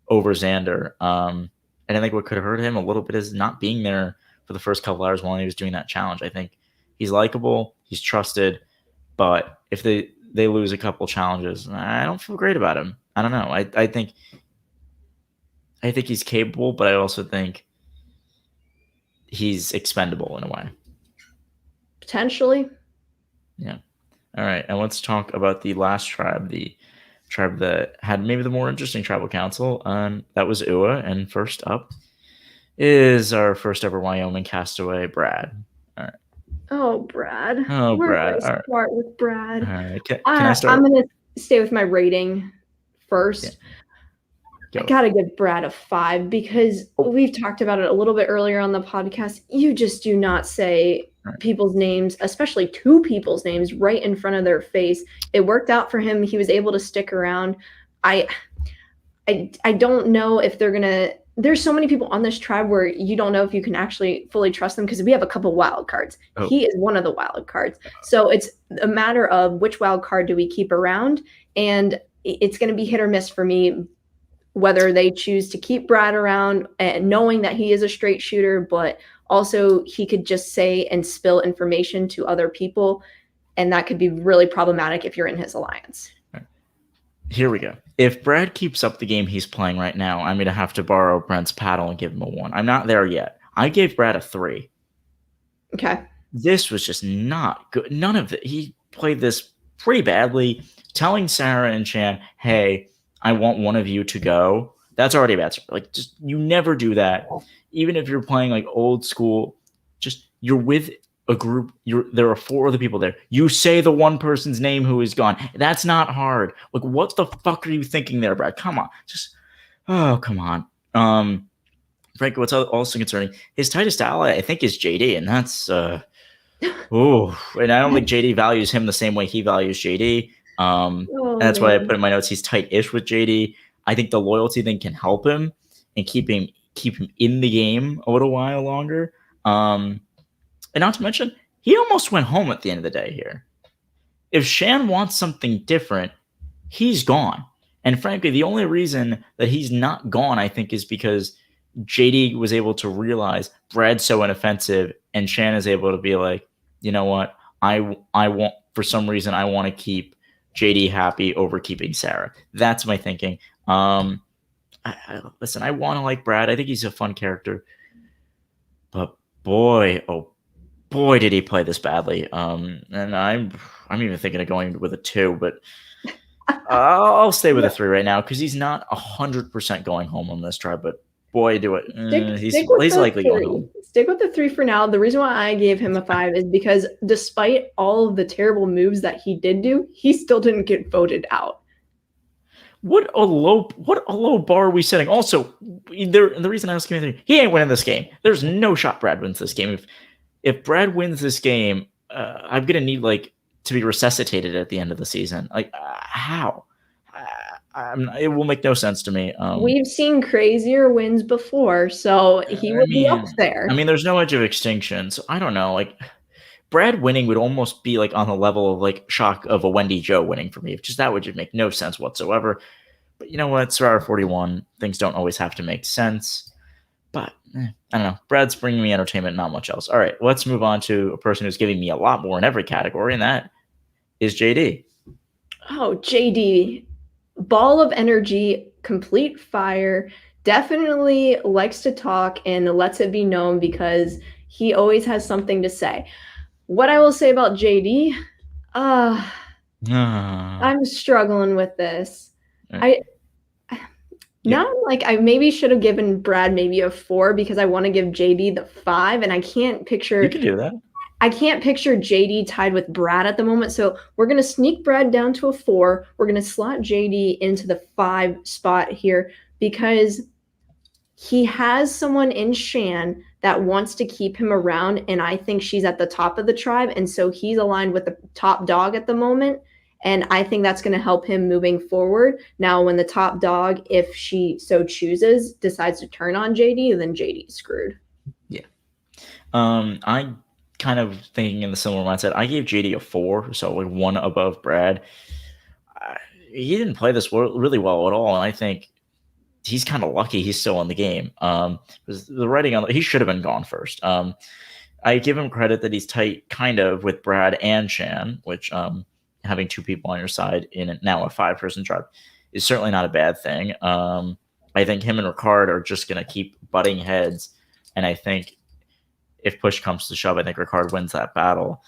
A: over Xander. And I think what could have hurt him a little bit is not being there for the first couple hours while he was doing that challenge. I think he's likable, he's trusted, but if they lose a couple challenges, I don't feel great about him. I don't know. I think he's capable, but I also think he's expendable in a way.
B: Potentially.
A: Yeah. All right. And let's talk about the last tribe, the tribe that had maybe the more interesting tribal council. That was UA. And first up is our first ever Wyoming castaway, Brad. All right.
B: Oh, Brad.
A: Oh,
B: Where
A: Brad.
B: do I start with Brad?
A: All right. Can I start?
B: I'm going to stay with my rating first.
A: Yeah.
B: I gotta give Brad a 5 because we've talked about it a little bit earlier on the podcast. You just do not say people's names, especially 2 people's names, right in front of their face. It worked out for him. He was able to stick around. I don't know if they're gonna. There's so many people on this tribe where you don't know if you can actually fully trust them, because we have a couple wild cards. Oh. He is one of the wild cards. So it's a matter of which wild card do we keep around, and it's going to be hit or miss for me, whether they choose to keep Brad around and knowing that he is a straight shooter, but also he could just say and spill information to other people. And that could be really problematic if you're in his alliance.
A: Here we go. If Brad keeps up the game he's playing right now, I'm going to have to borrow Brent's paddle and give him a 1. I'm not there yet. I gave Brad a 3.
B: Okay.
A: This was just not good. None of it. He played this pretty badly, telling Sarah and Chan, hey, I want one of you to go. That's already a bad start. Like, just you never do that. Even if you're playing like old school, just you're with a group. There are 4 other people there. You say the one person's name who is gone. That's not hard. Like, what the fuck are you thinking there, Brad? Come on. Come on. Frank, what's also concerning, his tightest ally, I think, is JD, and that's and I don't think JD values him the same way he values JD. That's why I put in my notes he's tight-ish with JD. I think the loyalty thing can help him and keep him in the game a little while longer. And not to mention, he almost went home at the end of the day here. If Shan wants something different, he's gone. And frankly, the only reason that he's not gone, I think, is because JD was able to realize Brad's so inoffensive, and Shan is able to be like, you know what? I want, for some reason, I want to keep JD happy over keeping Sarah. That's my thinking. listen, I want to like Brad. I think he's a fun character, but boy, oh boy, did he play this badly. And I'm even thinking of going with a 2, but I'll stay with a 3 right now because he's not 100% going home on this try. But boy, do it. He's likely going home.
B: Stick with the 3 for now. The reason why I gave him a 5 is because despite all of the terrible moves that he did do, he still didn't get voted out.
A: What a low bar are we setting? Also, the reason I was giving 3, he ain't winning this game. There's no shot Brad wins this game. If Brad wins this game, I'm gonna need to be resuscitated at the end of the season. How? It will make no sense to me.
B: We've seen crazier wins before, so he would be up there.
A: I mean, there's no edge of extinction, so I don't know. Brad winning would almost be on the level of shock of a Wendy Joe winning for me. That would just make no sense whatsoever. But you know what? Survivor 41, things don't always have to make sense. But I don't know. Brad's bringing me entertainment, not much else. All right, let's move on to a person who's giving me a lot more in every category, and that is JD.
B: Oh, JD. Ball of energy, complete fire, definitely likes to talk and lets it be known because he always has something to say. What I will say about JD, I'm struggling with this. Now I maybe should have given Brad maybe a 4 because I want to give JD the 5, and I can't picture.
A: You can do that.
B: I can't picture JD tied with Brad at the moment, so we're going to sneak Brad down to a 4. We're going to slot JD into the 5 spot here because he has someone in Shan that wants to keep him around, and I think she's at the top of the tribe, and so he's aligned with the top dog at the moment, and I think that's going to help him moving forward. Now, when the top dog, if she so chooses, decides to turn on JD, then JD's screwed.
A: Yeah. I kind of thinking in the similar mindset. I gave JD a 4, so 1 above Brad. He didn't play this really well at all, and I think he's kind of lucky he's still in the game. Because the writing on he should have been gone first. I give him credit that he's tight, kind of, with Brad and Shan, which having 2 people on your side in now a 5-person tribe is certainly not a bad thing. I think him and Ricard are just going to keep butting heads, and I think if push comes to shove, I think Ricard wins that battle.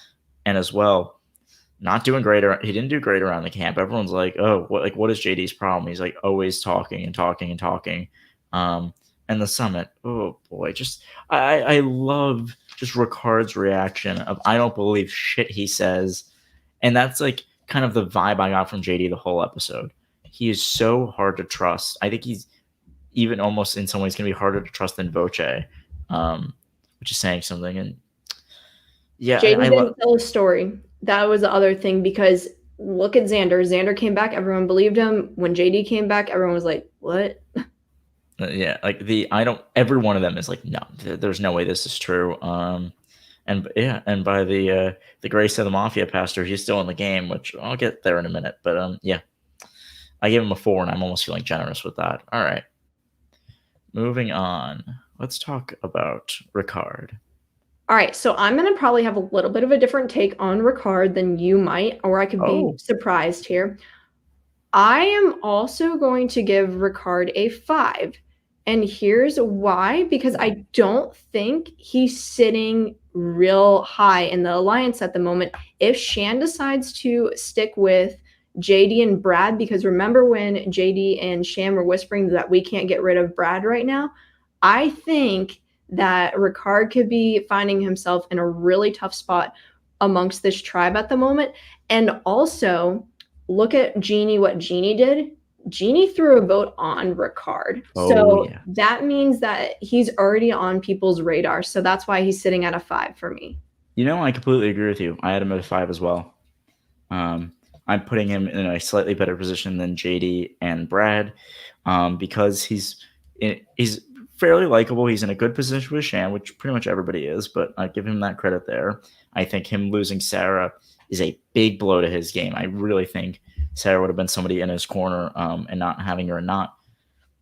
A: And as well, not doing great. He didn't do great around the camp. Everyone's like, oh, what is JD's problem? He's always talking and talking and talking. And the summit, oh boy, I love just Ricard's reaction of I don't believe shit he says. And that's kind of the vibe I got from JD the whole episode. He is so hard to trust. I think he's even almost in some ways going to be harder to trust than Voce, which is saying something. And yeah,
B: JD didn't tell a story. That was the other thing because look at Xander. Xander came back. Everyone believed him. When JD came back, everyone was like, what?
A: Yeah, every one of them is no, there's no way this is true. And by the grace of the Mafia pastor, he's still in the game, which I'll get there in a minute. But yeah, I gave him a 4, and I'm almost feeling generous with that. All right, moving on. Let's talk about Ricard.
B: All right, so I'm going to probably have a little bit of a different take on Ricard than you might, or I could be surprised here. I am also going to give Ricard a 5. And here's why, because I don't think he's sitting real high in the alliance at the moment. If Shan decides to stick with JD and Brad, because remember when JD and Shan were whispering that we can't get rid of Brad right now, I think that Ricard could be finding himself in a really tough spot amongst this tribe at the moment. And also, look at Jeannie, what Jeannie did. Jeannie threw a vote on Ricard. That means that he's already on people's radar. So that's why he's sitting at a 5 for me.
A: I completely agree with you. I had him at a 5 as well. I'm putting him in a slightly better position than JD and Brad because he's fairly likable. He's in a good position with Shan, which pretty much everybody is, but I give him that credit there. I think him losing Sarah is a big blow to his game. I really think Sarah would have been somebody in his corner, and not having her and not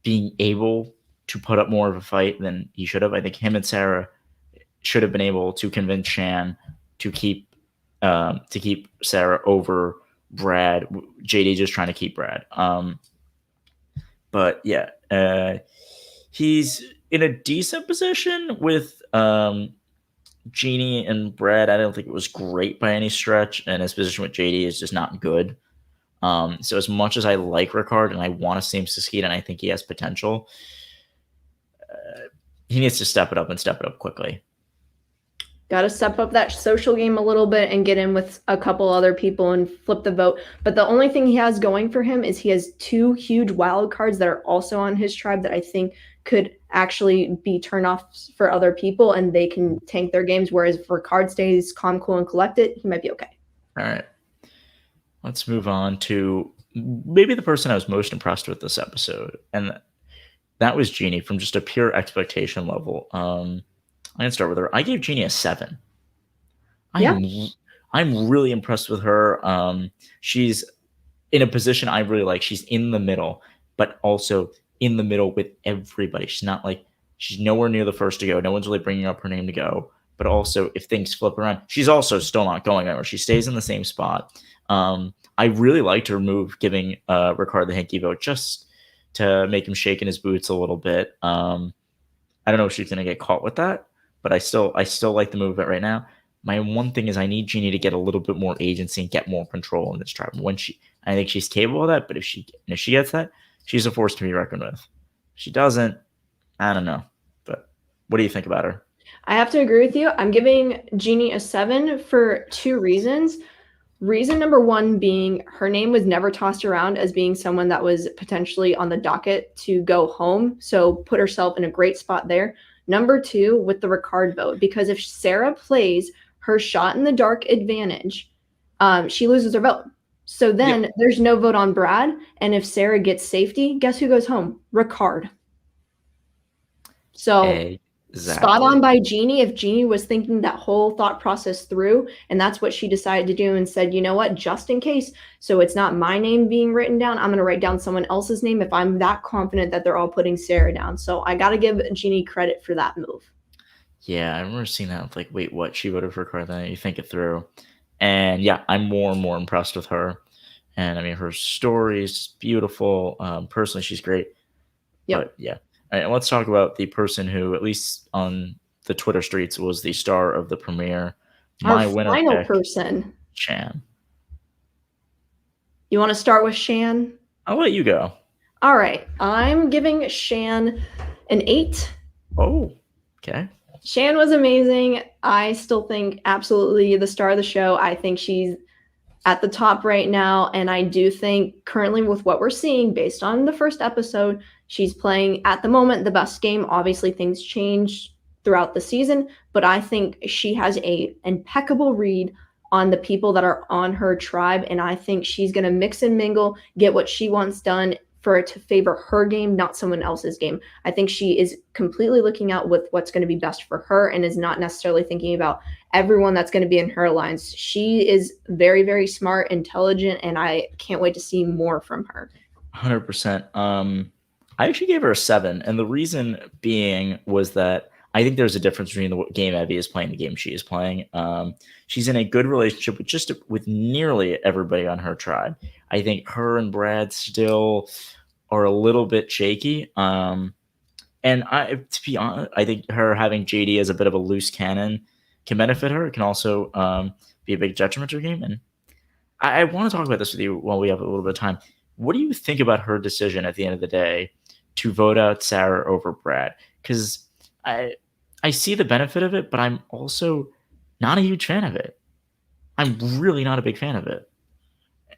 A: being able to put up more of a fight than he should have. I think him and Sarah should have been able to convince Shan to keep Sarah over Brad. JD just trying to keep Brad. But yeah, he's in a decent position with Jeannie and Brad. I don't think it was great by any stretch, and his position with JD is just not good. So as much as I like Ricard and I want to see him succeed, and I think he has potential, he needs to step it up and step it up quickly.
B: Got to step up that social game a little bit and get in with a couple other people and flip the vote. But the only thing he has going for him is he has 2 huge wild cards that are also on his tribe that I think could actually be turnoffs for other people, and they can tank their games. Whereas if Ricard stays calm, cool, and collected, he might be okay.
A: All right. Let's move on to maybe the person I was most impressed with this episode. And that was Jeannie from just a pure expectation level. I'm going to start with her. I gave Jeannie a 7. I'm really impressed with her. She's in a position I really like. She's in the middle, but also in the middle with everybody. She's not like, she's nowhere near the first to go. No one's really bringing up her name to go. But also, if things flip around, she's also still not going anywhere. She stays in the same spot. I really liked her move, giving Ricard the Hinky vote just to make him shake in his boots a little bit. I don't know if she's going to get caught with that, but I still like the move right now. My one thing is I need Jeannie to get a little bit more agency and get more control in this tribe. I think she's capable of that, but if she gets that, she's a force to be reckoned with. If she doesn't, I don't know. But what do you think about her?
B: I have to agree with you. I'm giving Jeannie a 7 for 2 reasons. Reason number 1 being her name was never tossed around as being someone that was potentially on the docket to go home. So put herself in a great spot there. Number 2, with the Ricard vote, because if Sarah plays her shot in the dark advantage, she loses her vote. So then there's no vote on Brad. And if Sarah gets safety, guess who goes home? Ricard. So spot on by Jeannie. If Jeannie was thinking that whole thought process through, and that's what she decided to do, and said, you know what, just in case, so it's not my name being written down, I'm going to write down someone else's name if I'm that confident that they're all putting Sarah down. So I got to give Jeannie credit for that move.
A: Yeah, I remember seeing that. Like, wait, what? She voted for Ricard. Then you think it through. And yeah, I'm more and more impressed with her. And I mean, her story is beautiful. Personally, she's great.
B: Yep.
A: But yeah. All right, let's talk about the person who, at least on the Twitter streets, was the star of the premiere.
B: My winner final person.
A: Shan.
B: You want to start with Shan?
A: I'll let you go.
B: All right. I'm giving Shan an 8.
A: Oh, okay.
B: Shan was amazing. I still think absolutely the star of the show. I think she's at the top right now. And I do think currently with what we're seeing based on the first episode, she's playing at the moment the best game. Obviously things change throughout the season, but I think she has a impeccable read on the people that are on her tribe. And I think she's going to mix and mingle, get what she wants done for it to favor her game, not someone else's game. I think she is completely looking out with what's going to be best for her and is not necessarily thinking about everyone that's going to be in her alliance. She is very, very smart, intelligent, and I can't wait to see more from her.
A: 100%. I actually gave her a 7, and the reason being was that I think there's a difference between the game Evie is playing, the game she is playing. She's in a good relationship with nearly everybody on her tribe. I think her and Brad still are a little bit shaky. And to be honest, I think her having JD as a bit of a loose cannon can benefit her. It can also be a big detriment to her game. And I want to talk about this with you while we have a little bit of time. What do you think about her decision at the end of the day to vote out Sarah over Brad? Because I see the benefit of it, but I'm also not a huge fan of it. I'm really not a big fan of it.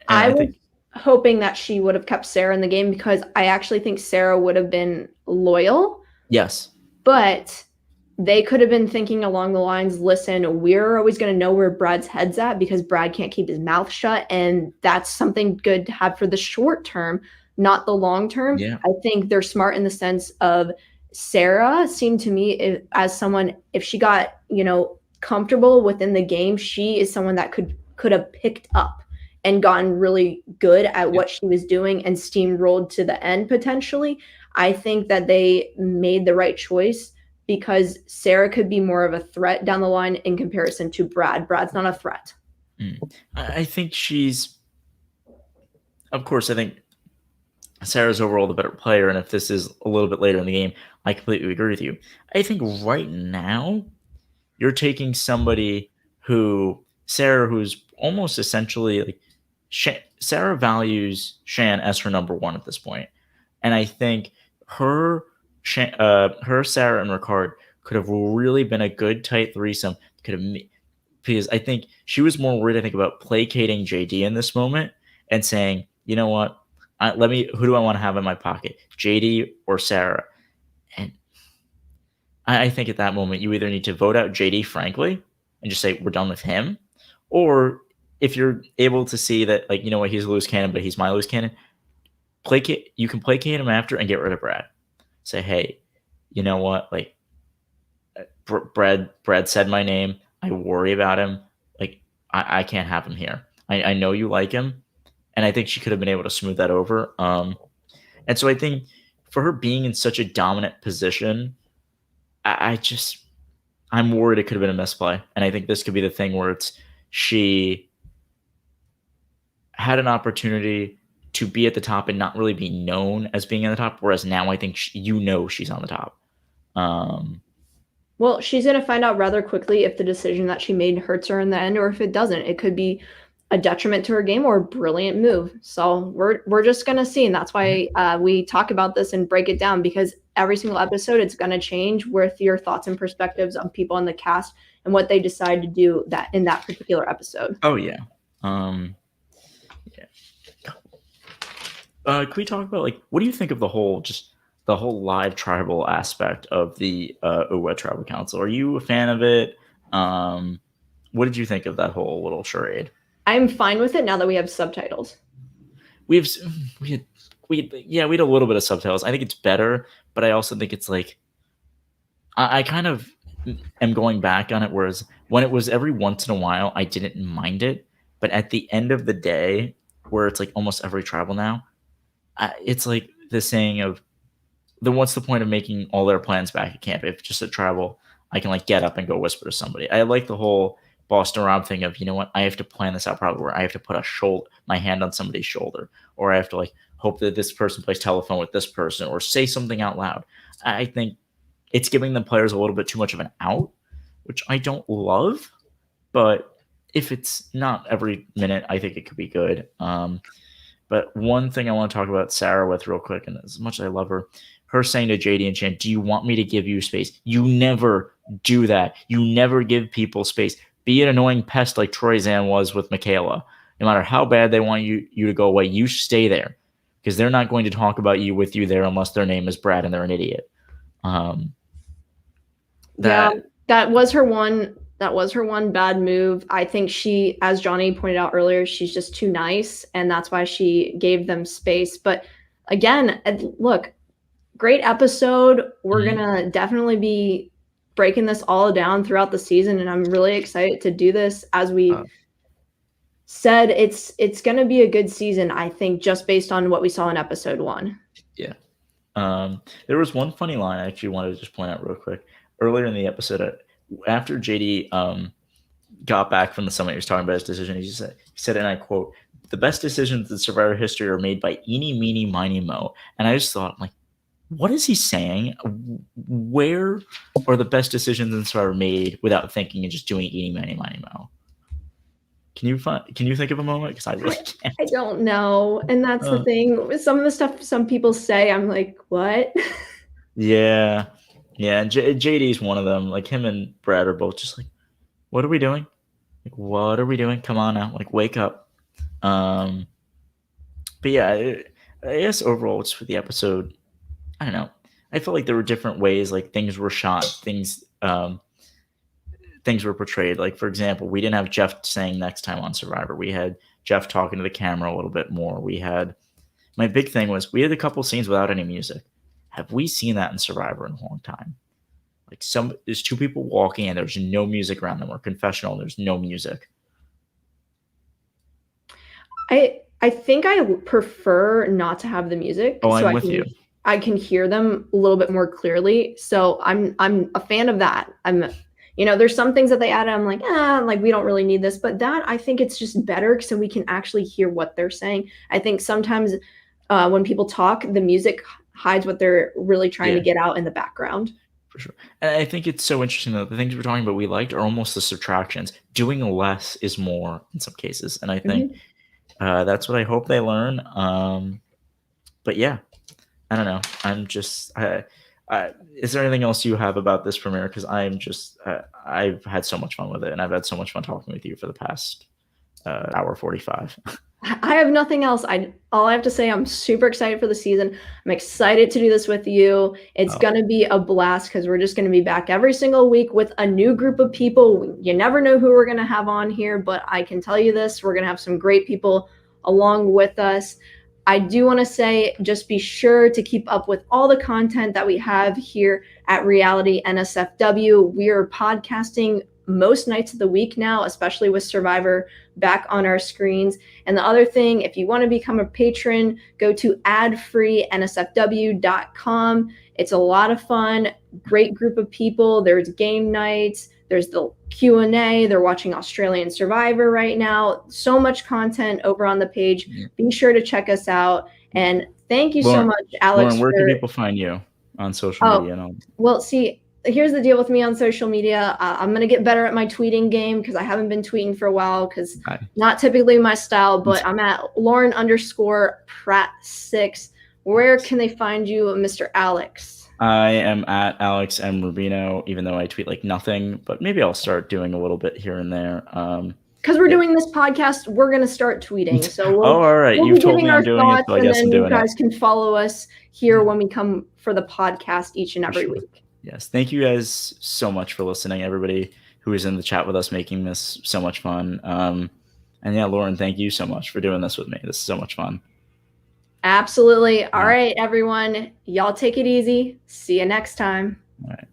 B: I was hoping that she would have kept Sarah in the game because I actually think Sarah would have been loyal.
A: Yes.
B: But they could have been thinking along the lines, listen, we're always going to know where Brad's head's at because Brad can't keep his mouth shut. And that's something good to have for the short term, not the long term.
A: Yeah.
B: I think they're smart in the sense of Sarah seemed to me as someone, if she got, comfortable within the game, she is someone that could have picked up and gotten really good at what she was doing and steamrolled to the end potentially. I think that they made the right choice because Sarah could be more of a threat down the line in comparison to Brad. Brad's not a threat.
A: I think she's, of course, I think Sarah's overall the better player, and if this is a little bit later in the game, I completely agree with you. I think right now you're taking somebody who's almost essentially like Sarah values Shan as her number one at this point, and I think her, Sarah, and Ricard could have really been a good tight threesome. Because I think she was more worried, I think, about placating JD in this moment and saying, you know what, who do I want to have in my pocket, JD or Sarah? And I think at that moment you either need to vote out JD, frankly, and just say we're done with him, or if you're able to see that, like, you know what, he's a loose cannon, but he's my loose cannon, you can placate him after and get rid of Brad. Say, hey, you know what, like, Brad said my name. I worry about him. Like, I can't have him here. I know you like him, and I think she could have been able to smooth that over. And so I think for her being in such a dominant position, I'm worried it could have been a misplay. And I think this could be the thing where she had an opportunity to be at the top and not really be known as being at the top, whereas now I think she's on the top.
B: Well, she's going to find out rather quickly if the decision that she made hurts her in the end, or if it doesn't. It could be a detriment to her game or a brilliant move. So we're just going to see. And that's why we talk about this and break it down, because every single episode, it's going to change with your thoughts and perspectives of people in the cast and what they decide to do that in that particular episode.
A: Oh, yeah. Can we talk about, like, what do you think of the whole live tribal aspect of the Uwe Tribal Council? Are you a fan of it? What did you think of that whole little charade?
B: I'm fine with it now that we have subtitles.
A: We had a little bit of subtitles. I think it's better, but I also think it's like I kind of am going back on it, whereas when it was every once in a while, I didn't mind it. But at the end of the day, where it's like almost every tribal now, it's like the saying of, then what's the point of making all their plans back at camp? If just a tribal, I can like get up and go whisper to somebody. I like the whole Boston Rob thing of, you know what, I have to plan this out probably, where I have to put my hand on somebody's shoulder, or I have to like hope that this person plays telephone with this person, or say something out loud. I think it's giving the players a little bit too much of an out, which I don't love, but if it's not every minute, I think it could be good. But one thing I want to talk about Sarah with real quick, and as much as I love her saying to JD and Chan, do you want me to give you space? You never do that. You never give people space. Be an annoying pest like Troy Zan was with Michaela. No matter how bad they want you to go away, you stay there, because they're not going to talk about you with you there unless their name is Brad and they're an idiot.
B: That was her one bad move. I think she, as Jonny pointed out earlier, she's just too nice, and that's why she gave them space. But again, look, great episode. We're gonna definitely be breaking this all down throughout the season, and I'm really excited to do this. As we said, it's gonna be a good season, I think, just based on what we saw in episode 1.
A: Yeah. There was one funny line I actually wanted to just point out real quick. Earlier in the episode, after JD got back from the summit, he was talking about his decision. He said, and I quote, "The best decisions in Survivor history are made by eeny, meeny, miny, mo." And I just thought, like, what is he saying? Where are the best decisions in Survivor made without thinking and just doing eeny, meeny, miny, mo? Can you think of a moment? Because I really can't.
B: I don't know. And that's the thing. Some of the stuff some people say, I'm like, what?
A: Yeah. Yeah, and JD's one of them. Like, him and Brad are both just like, what are we doing? Like, what are we doing? Come on now. Like, wake up. But yeah, I guess overall, it's for the episode, I don't know. I felt like there were different ways, like, things were shot, things were portrayed. Like, for example, we didn't have Jeff saying next time on Survivor. We had Jeff talking to the camera a little bit more. My big thing was, we had a couple scenes without any music. Have we seen that in Survivor in a long time? Like, there's two people walking and there's no music around them, or confessional and there's no music.
B: I think I prefer not to have the music.
A: Oh, I'm with you.
B: I can hear them a little bit more clearly. So I'm a fan of that. There's some things that they added, I'm like, we don't really need this. But that, I think it's just better so we can actually hear what they're saying. I think sometimes when people talk, the music hides what they're really trying to
A: Yeah.
B: get out in the background.
A: For sure. And I think it's so interesting that the things we're talking about we liked are almost the subtractions. Doing less is more in some cases. And I think that's what I hope they learn. But yeah, I don't know. I'm just, is there anything else you have about this premiere? Because I'm just, I've had so much fun with it, and I've had so much fun talking with you for the past hour 45.
B: I have nothing else. All I have to say, I'm super excited for the season. I'm excited to do this with you. It's going to be a blast because we're just going to be back every single week with a new group of people. You never know who we're going to have on here, but I can tell you this, we're going to have some great people along with us. I do want to say, just be sure to keep up with all the content that we have here at Reality NSFW. We are podcasting most nights of the week now, especially with Survivor back on our screens. And the other thing, if you want to become a patron, go to adfreensfw.com. It's a lot of fun, great group of people. There's game nights, there's the Q&A, they're watching Australian Survivor right now. So much content over on the page. Be sure to check us out. And thank you so much, Alex.
A: Lauren, where can people find you on social media? And all?
B: Well, see, here's the deal with me on social media. I'm going to get better at my tweeting game because I haven't been tweeting for a while because not typically my style, but I'm at Lauren_Pratt6. Where can they find you, Mr. Alex?
A: I am at Alex M. Rubino, even though I tweet like nothing, but maybe I'll start doing a little bit here and there.
B: Because we're doing this podcast, we're going to start tweeting. So
A: all right. You've told me I'm doing it, so I guess I'm doing it.
B: You guys can follow us here when we come for the podcast each and every week.
A: Yes. Thank you guys so much for listening, everybody who is in the chat with us, making this so much fun. And yeah, Lauren, thank you so much for doing this with me. This is so much fun.
B: Absolutely. All right, everyone. Y'all take it easy. See you next time.
A: All right.